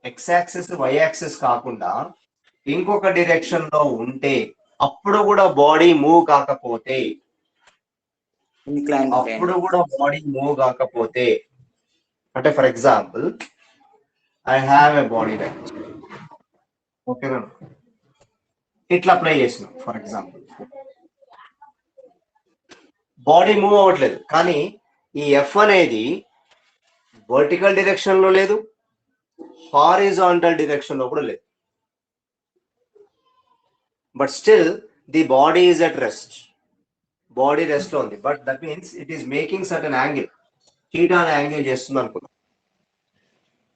ఎక్స్ యాక్సిస్ వై యాక్సిస్ కాకుండా ఇంకొక డిరెక్షన్ లో ఉంటే అప్పుడు కూడా బాడీ మూవ్ కాకపోతే Inclined plane. అప్పుడు కూడా బాడీ మూవ్ కాకపోతే అంటే for example I have a body like ఓకేనా, ఇట్లా అప్లై చేసిన ఫర్ ఎగ్జాంపుల్ బాడీ మూవ్ అవ్వట్లేదు, కానీ ఈ ఎఫ్ అనేది వర్టికల్ డైరెక్షన్ లో లేదు, హారిజాంటల్ డైరెక్షన్ లో కూడా లేదు, but still the body is at rest. Body rest లో ఉంది, but that means it is making certain angle. Theta అనే యాంగిల్ చేస్తుంది అనుకున్నాం,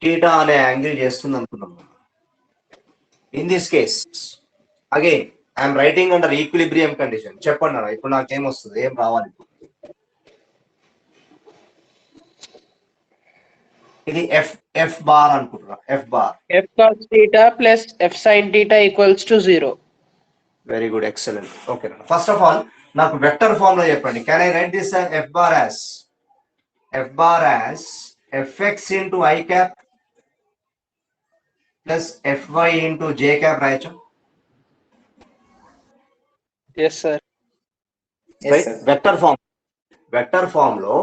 థీటా అనే యాంగిల్ చేస్తుంది అనుకున్నాం. In this case again I'm writing under equilibrium condition. చెప్పండి అన్న, ఇప్పుడు నాకేం వస్తుంది, ఏం రావాలి? ఇది ఎఫ్ ఎఫ్ బార్ అనుకుంటున్నా, F bar F cos theta plus F sin theta equals to 0. Very good, excellent. Okay, first of all నాకు వెక్టర్ ఫామ్ లో చెప్పండి. Can I write this F bar as FX into I cap plus FY into J cap రాయచ్చు? Yes, sir. Yes, sir. Vector form లో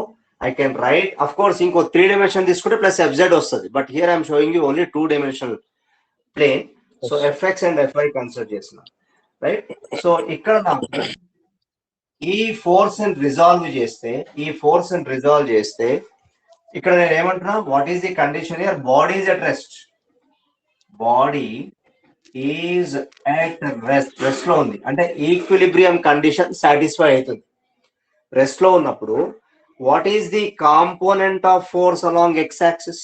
I can write, of course, ఇంకో 3 dimension తీసుకుంటే plus FZ వస్తుంది, but here I'm showing you only 2 dimensional plane. So FX and FY consider చేసిన, right? So ఇక్కడ నాకు ఈ force resolve చేస్తే ఇక్కడ నేను ఏమంటున్నా, what is the condition here? Body is at rest. Body is at rest లో ఉంది అంటే ఈక్విలిబ్రియం కండిషన్ సాటిస్ఫై అవుతుంది. రెస్ట్ లో ఉన్నప్పుడు what is the component of force along x-axis?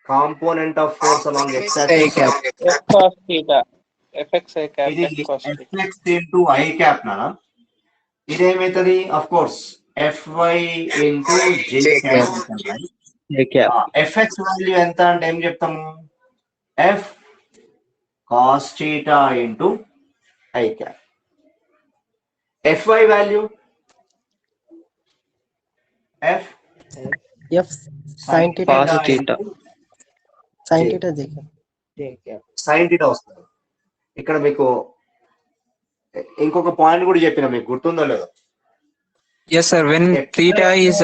Component of force along x-axis F cos theta. Fx I cap. ఇది F cos theta. fx into I cap na, ఇదేమైతుంది? of course fy into j cap, fx value ఎంత అంటే ఏం చెప్తాము? f cos theta into I cap. fy value f sin theta cos theta. sin theta j cap. sin theta వస్తుంది. ఇక్కడ మీకు ఇంకొక point కూడా చెప్పిన, మీకు గుర్తుందో లేదో? Yes, sir. When theta is,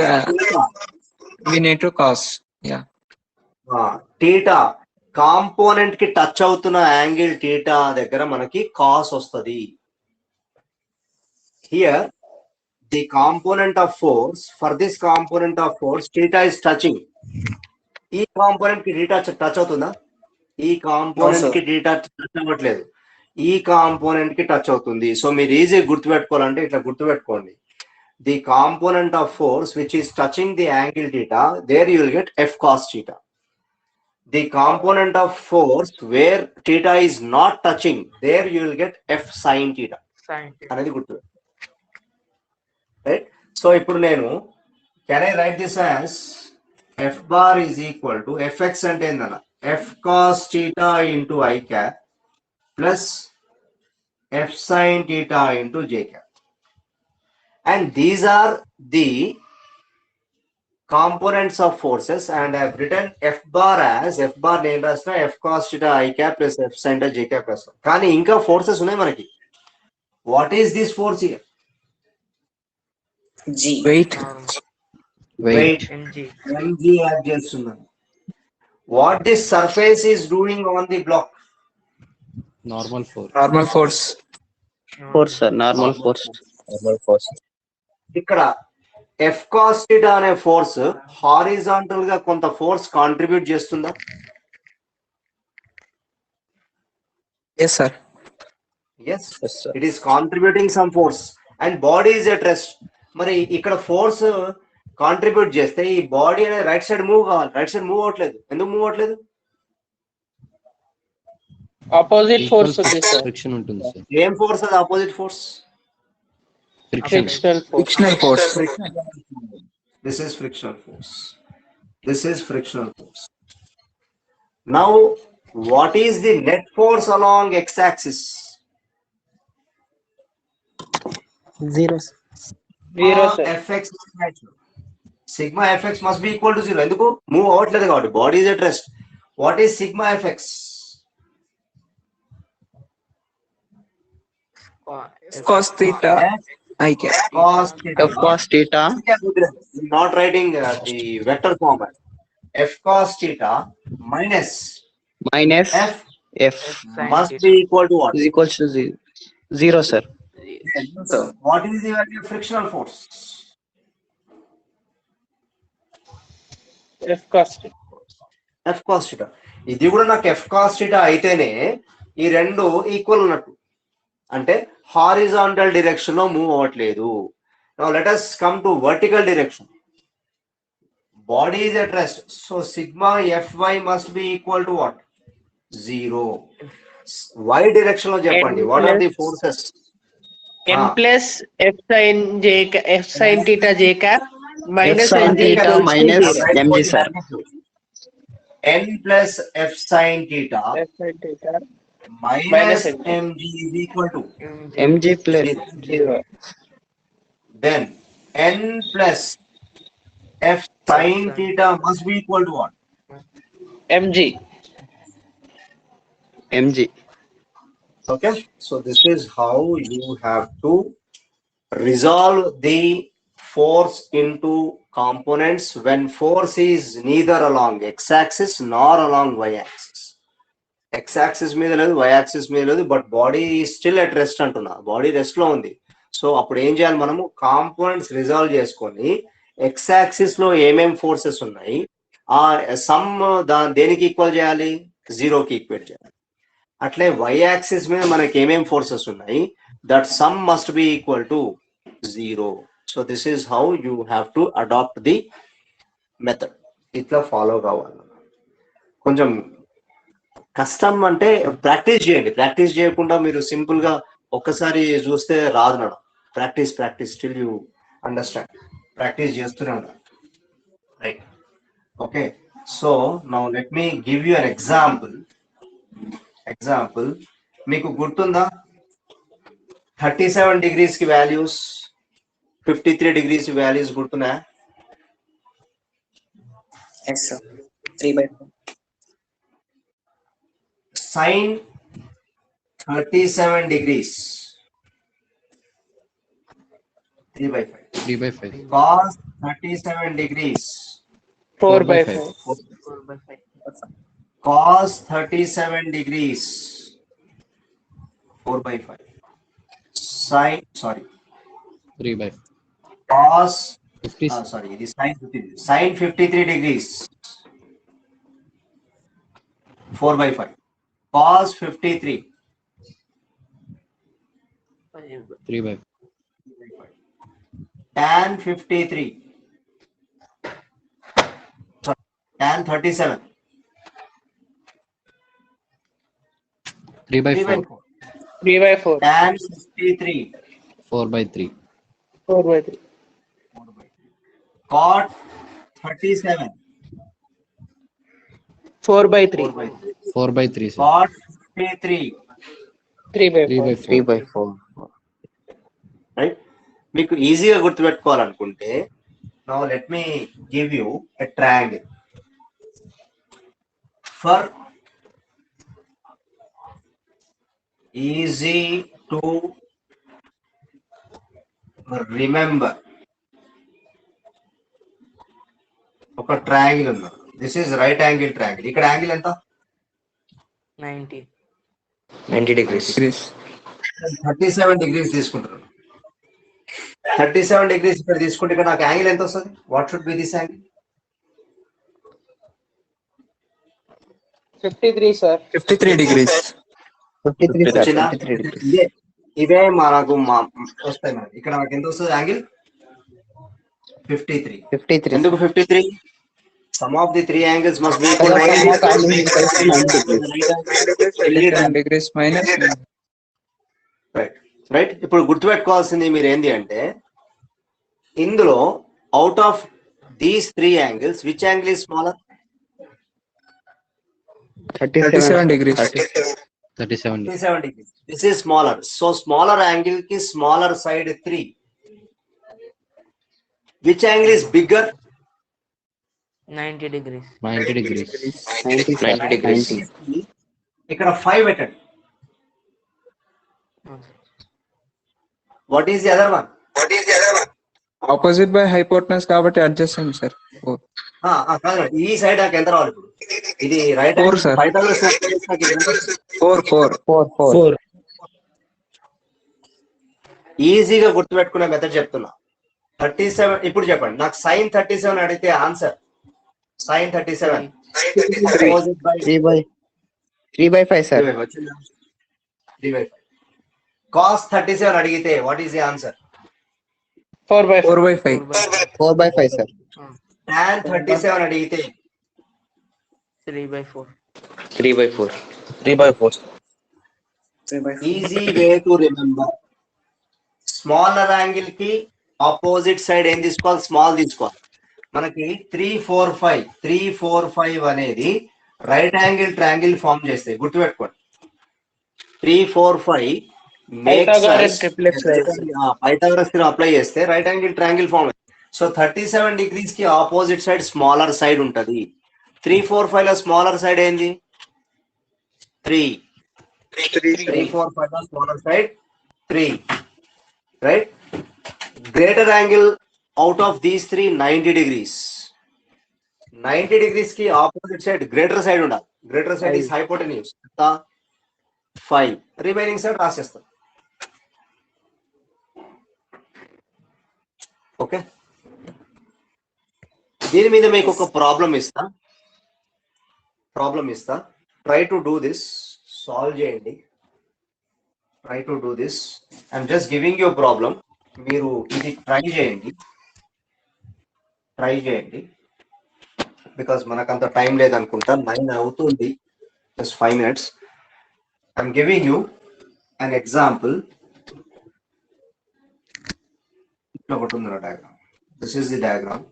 we need to cos. Yeah. Theta component కి టచ్ అవుతున్న యాంగిల్ థీటా దగ్గర మనకి కాస్ వస్తుంది. Here the component of force, for this component of force theta is touching. ఈ కాంపోనెంట్ కి theta టచ్ అవుతుందా? ఈ component కి theta టచ్ అవ్వట్లేదు, ఈ కాంపోనెంట్ కి టచ్ అవుతుంది. సో మీరు ఈజీ గుర్తుపెట్టుకోవాలంటే ఇట్లా గుర్తుపెట్టుకోండి, the component of force which is touching the angle theta, there you will get f cos theta. The component of force where theta is not touching, there you will get f sin theta అనేది గుర్తు, right? So ఇప్పుడు నేను can I write this as F bar is equal to F x అంటే ఏందన్న, F cos theta into I cap plus F sin theta into J cap, and these are the components of forces. And I have written F bar as, F bar నేను రాసిన F cos theta i cap plus F sin theta j cap రాస్తాం. కానీ ఇంకా forces ఉన్నాయి మనకి. What is this force here? G. Weight. mg add చేస్తున్నాను. What this surface is doing on the block? Normal force. Normal force. Force, sir. Normal force. ఇక్కడ F cos theta అనే force horizontal గా కొంత force contribute చేస్తుందా? Yes, sir. yes it is contributing some force and body is at rest. మరి ఇక్కడ force contribute చేస్తే ఈ body అనేది రైట్ సైడ్ మూవ్ కావాలి, రైట్ సైడ్ మూవ్ అవ్వట్లేదు. ఎందుకు మూవ్ అవ్వట్లేదు? Opposite force ఉంది sir. Friction ఉంటుంది సార్. ఏం ఫోర్స్ అది? Opposite force Frictional force. Frictional force. this is frictional force. This is frictional force. Now what is the net force along x axis? 0. 0 sir. fx Sigma fx must be equal to 0. ఎందుకు move అవ్వట్లేదు కాబట్టి body is at rest. What is sigma fx? Cos theta. I can. Cos theta. F cos theta. Not writing the vector format. F cos theta minus f F must be equal to what? is equals to 0, sir. What is the value of frictional force? F cos theta. F cos theta. ఇది కూడా నాకు F cos theta అయితేనే ఈ రెండు equal ఉన్నట్టు, అంటే horizontal direction లో move అవ్వట్లేదు. Now let us come to vertical direction. Body is at rest, so sigma Fy must be equal to what? 0. Y direction లో చెప్పండి, what are the forces? N plus F sin theta j cap minus F sin N theta minus mg, sir. N plus F sin theta F sin theta minus mg is equal to mg plus 0. then n plus f sin theta must be equal to what? mg. Okay, so this is how you have to resolve the force into components when force is neither along x-axis nor along y-axis. X-axis మీద లేదు, y-axis మీద లేదు, but body still at rest అంటున్నా, body rest లో ఉంది. So అప్పుడు ఏం చేయాలి, మనము కాంపోనెంట్స్ రిజాల్వ్ చేసుకొని x-axis లో ఏమేం ఫోర్సెస్ ఉన్నాయి ఆ సమ్ దేనికి ఈక్వల్ చేయాలి, 0కి ఈక్వేట్ చేయాలి. అట్లే y-axis మీద మనకి ఏమేం ఫోర్సెస్ ఉన్నాయి, that sum must be equal to 0. So this is how you have to adopt the method. ఇట్లా ఫాలో కావాలి. కొంచెం కష్టం అంటే ప్రాక్టీస్ చేయండి, ప్రాక్టీస్ చేయకుండా మీరు సింపుల్ గా ఒక్కసారి చూస్తే రాదు నడు. Practice till you understand. Practice చేస్తూనే ఉండాలి, right? Okay, so now let me give you an example. మీకు గుర్తుందా 37 degrees కి వాల్యూస్, 53 degrees వాల్యూస్ గుర్తున్నాయా? Yes, sir. 3/4. Sin 37 degrees 3/5. 3/5. Cos 37 degrees 4/4. cos 37 degrees 4/5. Sin 3/5. cos 50. it is sin 53 degrees 4/5. Cos 53 3/5. tan 53 tan 37 3/4. 3/4. tan 53 4/3. 4/3. cot 37 4/3. 4/3, sir. cot 53 3/4. 3/4. Right. మీకు ఈజీగా గుర్తుపెట్టుకోవాలనుకుంటే now let me give you a triangle for easy to remember. ఒక triangle ఉంది, this is right angle triangle. ఇక్కడ angle ఎంత? 90 degrees. 37 degrees తీసుకుంటారు. 37 degrees ఇక్కడ తీసుకుంటే ఇక్కడ నాకు యాంగిల్ ఎంత వస్తుంది? What should be this angle? 53, sir. 53 degrees. 53, sir. వచ్చిందా? 53 degrees. ఇదే మనకు వస్తాయి. మనకి ఇక్కడ నాకు ఎంత వస్తుంది యాంగిల్? 53. 53. ఎందుకు 53? Sum of the three angles must be equal. 10 degrees minus. Right. ఇప్పుడు గుర్తుపెట్టుకోవాల్సింది మీరు ఏంటి అంటే, ఇందులో out of these three angles which angle is smaller? 37 degrees. 37. 37 degrees. This is smaller. So smaller angle ki smaller side 3. Which angle is bigger? 90 degrees. 90 degrees. 90 sir. 90 degrees. 90. ఇక్కడ 5 పెట్టండి. What is the other one? Opposite by hypotenuse కాబట్టి adjacent sir. కాదు, ఈ side నాకు ఎంత రావాలి ఇప్పుడు? ఇది రైట్ 4 sir. 4. ఈజీగా గుర్తుపెట్టుకునే మెథడ్ చెప్తున్నా. 37 ఇప్పుడు చెప్పండి నాకు sin 37 అడిగితే ఆన్సర్ sin 37 3/5 sir. 3/5. cos 37 అడిగితే what is the answer? 4/5. 4/5. 4/5 sir. tan 37 అడిగితే 3/4. 3/4. 3/4. Easy way to remember. Smaller angle కి ఆపోజిట్ సైడ్ ఏం తీసుకోవాలి? స్మాల్ తీసుకోవాలి. మనకి 345 అనేది రైట్ యాంగిల్ ట్రయాంగిల్ ఫామ్ చేస్తాయి, గుర్తుపెట్టుకోండి. 345 Pythagoras triplet right. Pythagoras apply చేస్తే right angle triangle form. So 37 degrees కి ఆపోజిట్ సైడ్ స్మాలర్ సైడ్ ఉంటది. 345 లో స్మాలర్ సైడ్ ఏంది? 3. 345 లో smaller side 3, right? Greater angle out of these 3 90 degrees. 90 degrees కి opposite side greater side ఉండాలి. Greater side is hypotenuse. 5. Remaining side రాసేస్తాం. Okay, దీని మీద మీకు ఒక ప్రాబ్లం ఇస్తా. Try to do this. Solve చేయండి. Try to do this. I'm just giving you problem. మీరు ఇది ట్రై చేయండి. బికాస్ మనకంత టైం లేదనుకుంటా. 9 అవుతుంది. Just 5 minutes. I'm giving you an example. ఒకటి ఉంది diagram. This is the diagram.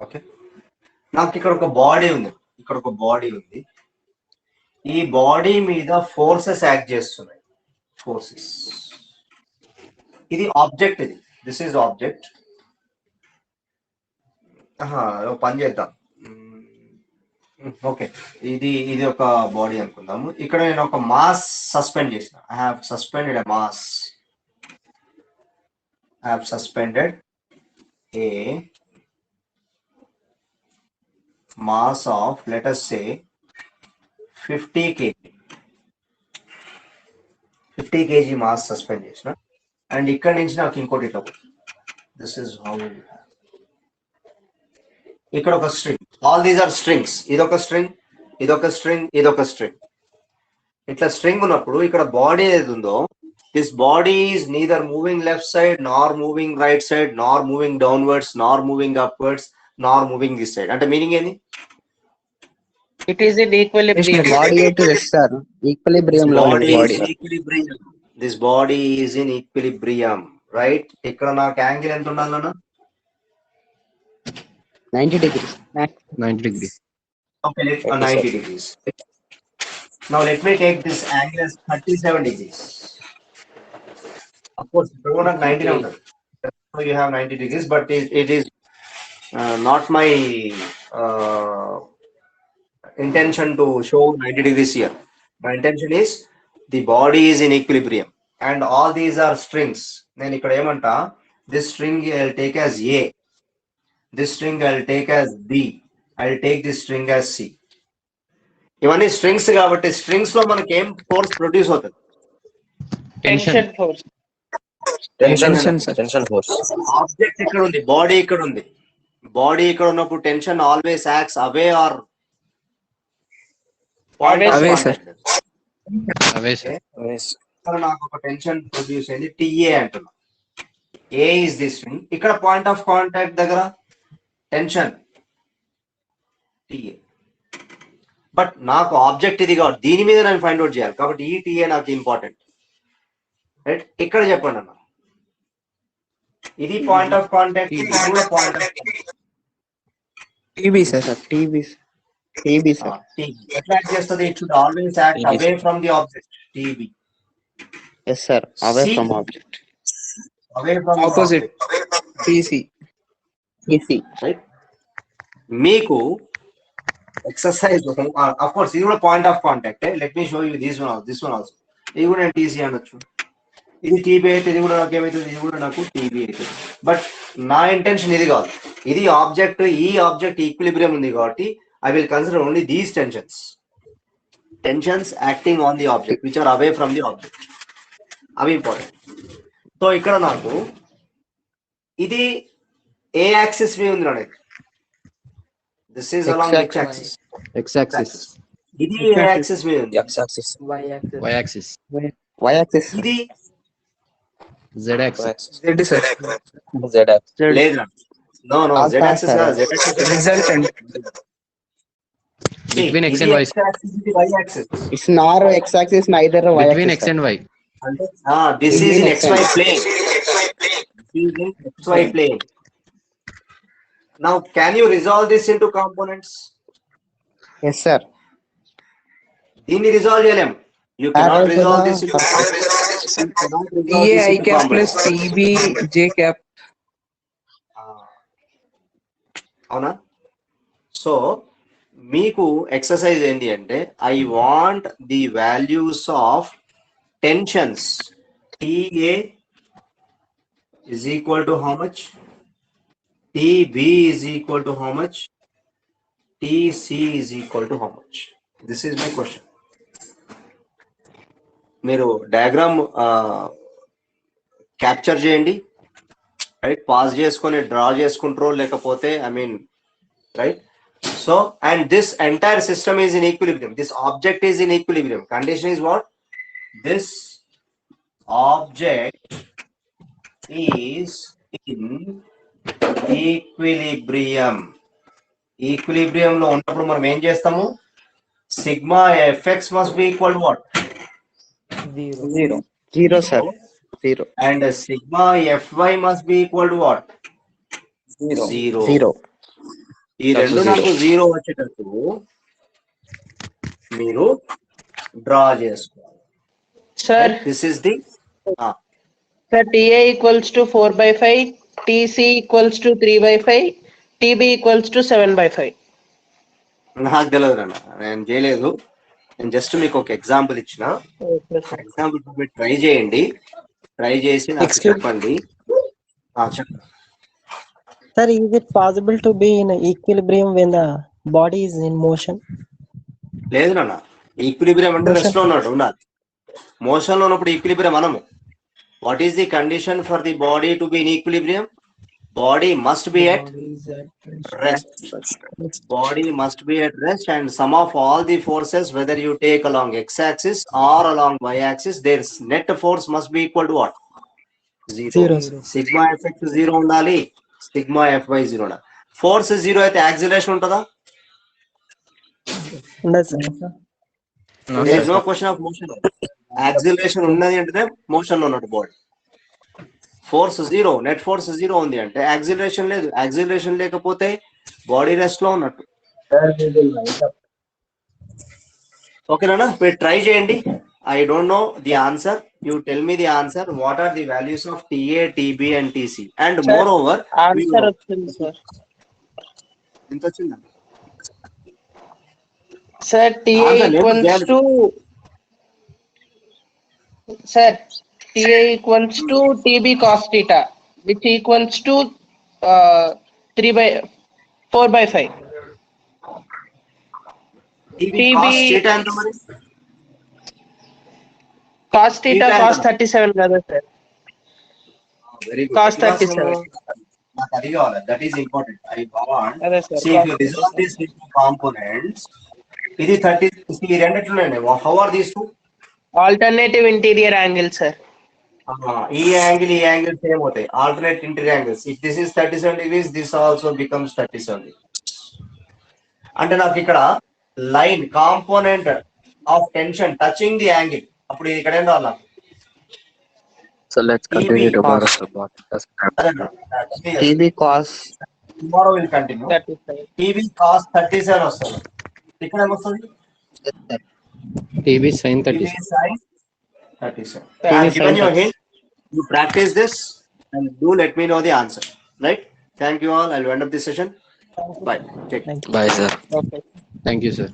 Okay, నాకు ఇక్కడ ఒక బాడీ ఉంది. ఈ బాడీ మీద ఫోర్సెస్ యాక్ట్ చేస్తున్నాయి. ఫోర్సెస్. ఇది ఆబ్జెక్ట్. This is object. పని చేద్దాం. ఓకే, ఇది ఒక బాడీ అనుకుందాము. ఇక్కడ నేను ఒక మాస్ సస్పెండ్ చేసిన. I have suspended A mass of, let us say, 50 kg. 50 kg mass suspend చేసిన. అండ్ ఇక్కడ నుంచి నాకు ఇంకోటి ఇట్లా. This is how. ఇక్కడ ఒక string. All these are strings. ఇదొక స్ట్రింగ్. ఇట్లా స్ట్రింగ్ ఉన్నప్పుడు ఇక్కడ బాడీ ఏది ఉందో, this body is neither moving left side, nor moving right side, nor moving downwards, nor moving upwards, nor moving this side. అంటే meaning ఏంది? It is in equilibrium. Body to rest sir. Equilibrium లో ఉంది body. This body is in equilibrium, right? ఇక్కడ నాకు angle ఎంత ఉండాలన్నా? 90 degrees. 90 degrees. Okay, 90 degrees. Now let me take this angle as 37 degrees. Of course, if you want 90 numbers, so you have 90 degrees, but it is not my intention to show 90 degrees here. My intention is the body is in equilibrium and all these are strings. Then ikkada emanta, this string I'll take as A, this string I'll take as B, I'll take this string as C. ఇవన్నీ strings కాబట్టి strings లో మనకి ఏం force produce అవుతుంది? Tension force. Tension force. Object ఇక్కడ ఉంది, body ఇక్కడ ఉంది. బాడీ ఇక్కడ ఉన్నప్పుడు tension always acts away are Away, sir. నాకు ఒక టెన్షన్ ప్రొడ్యూస్ అయింది, TA అంటున్నా. A is this string. ఇక్కడ పాయింట్ ఆఫ్ కాంటాక్ట్ దగ్గర టెన్షన్ TA. బట్ నాకు ఆబ్జెక్ట్ ఇది కాబట్టి దీని మీద నేను ఫైండ్ అవుట్ చేయాలి. కాబట్టి ఈ TA నాకు ఇంపార్టెంట్, రైట్? ఇక్కడ చెప్పండి అన్న, ఇది పాయింట్ ఆఫ్ కాంటాక్ట్, ఇది కూడా point of TB sir. TB sir. ఎట్లా యాక్ట్ చేస్తుంది? It should always act away from the object. TB. Yes sir. Away C. from object. Away from Opposite. TC. TC. Right. మీకు exercise of course ఇది కూడా point of contact. Let me show you this one also. ఇది కూడా నేను TC అనొచ్చు, ఇది TB అయితే ఇది కూడా నాకు ఏమవుతుంది, ఇది కూడా నాకు టీబీ అవుతుంది. బట్ నా ఇంటెన్షన్ ఇది కాదు. ఇది ఆబ్జెక్ట్, ఈ ఆబ్జెక్ట్ ఈక్విలిబ్రియం ఉంది కాబట్టి I will consider only these tensions acting on the object which are away from the object. అవి ఇంపార్టెంట్. సో ఇక్కడ నాకు ఇది ఏ యాక్సిస్ మీద ఉంది అనేది, this is along which axis? X axis. ఇది ఏ యాక్సిస్ మీద ఉంది? X axis. Y axis. Y axis. ఇది Z axis. Z axis. లేదు. నో Z యాక్సిస్ కాదు. Z axis Resultant. Between X and Y. Y axis. It's not X axis, neither Y Between axis. X and Y. This is in XY plane. This is in XY plane. Now, can you resolve this into components? Yes, sir. దీన్ని resolve చేయలేం. You cannot resolve this into TA I cap plus TB J cap. అవునా? So మీకు exercise ఏంటి అంటే, I want the values of tensions. TA is equal to how much? TB is equal to how much? TC is equal to how much? This is my question. మీరు diagram capture చేయండి, right? Pause చేసుకొని draw చేసుకుంటారో లేకపోతే I mean, right? So and this entire system is in equilibrium. This object is in equilibrium. Condition is what? This object is in equilibrium. Equilibrium లో ఉన్నప్పుడు మనం ఏం చేస్తాము? Sigma F X must be equal to what? Zero, sir. Zero. And sigma F Y must be equal to what? Zero. ఈ రెండు నాకు zero వచ్చేటట్టు మీరు డ్రా చేసుకోవాలి. Sir this is the sir TA equals to 4/5, TC equals to 3/5, TB equals to 7/5. నాకు తెలియదు నాన్న, నేను చేయలేదు. నేను జస్ట్ మీకు ఒక ఎగ్జాంపుల్ ఇచ్చిన. ఎగ్జాంపుల్ మీరు ట్రై చేయండి, ట్రై చేసి నాకు చెప్పండి. చెప్పండి. Sir, is it possible to be in equilibrium when the body is in motion? లేదు నాన్న, ఈక్విలిబ్రియం అంటే రెస్ట్ లో ఉన్నాడు ఉండాలి. మోషన్ లో ఉన్నప్పుడు ఈక్విలిబ్రియం మనము. What is the condition for the body to be in equilibrium? Body must be at rest. Body must be at rest, and sum of all the forces, whether you take along x-axis or along y-axis, their net force must be equal to what? Zero. Sigma fx zero undali, sigma fy zero undali. Force zero అయితే acceleration ఉంటుందా? Yes, sir. There is no question of motion. Acceleration ఉన్నది అంటే motion లో ఉన్నట్టు body. Force zero, net force zero ఉంది అంటే acceleration లేదు. Acceleration లేకపోతే బాడీ రెస్ట్ లో ఉన్నట్టు. ఓకేనా? మీరు ట్రై చేయండి. I don't know the answer. You tell me the answer. What are the values of TA, TB and TC? And moreover answer వచ్చింది సార్. ఎంత వచ్చిందా sir TA equals to sir TA equals to TB cos theta, which equals to 4/5. TB cos theta ఎంత మరి? Cos theta cos 37 కదా sir? Very good. Cos 37. నాకు అది కావాలి. That is important. I want. అదే sir. See, if you resolve this into components, ఇది 30. ఈ రెండిట్లోనే how are these two? Alternative interior angle sir. ఈ యాంగిల్ ఈ యాంగిల్ సేమ్ అవుతాయి. Alternate interior angles. If this is 37 degrees, this also becomes 37 degrees. అంటే నాకు ఇక్కడ line component of tension touching the angle. అప్పుడు ఇక్కడ ఏం రావాలి? So let's continue tomorrow. TB cos tomorrow will continue. 37. TB cos 37 వస్తుంది. ఇక్కడ ఏమొస్తుంది? TB sin TB 37. sin 37. I have given you a hint. You practice this and do let me know the answer. Right? Thank you all. I'll end up this session. Bye. Take care. Thank you. Bye, sir. Okay. Thank you, sir.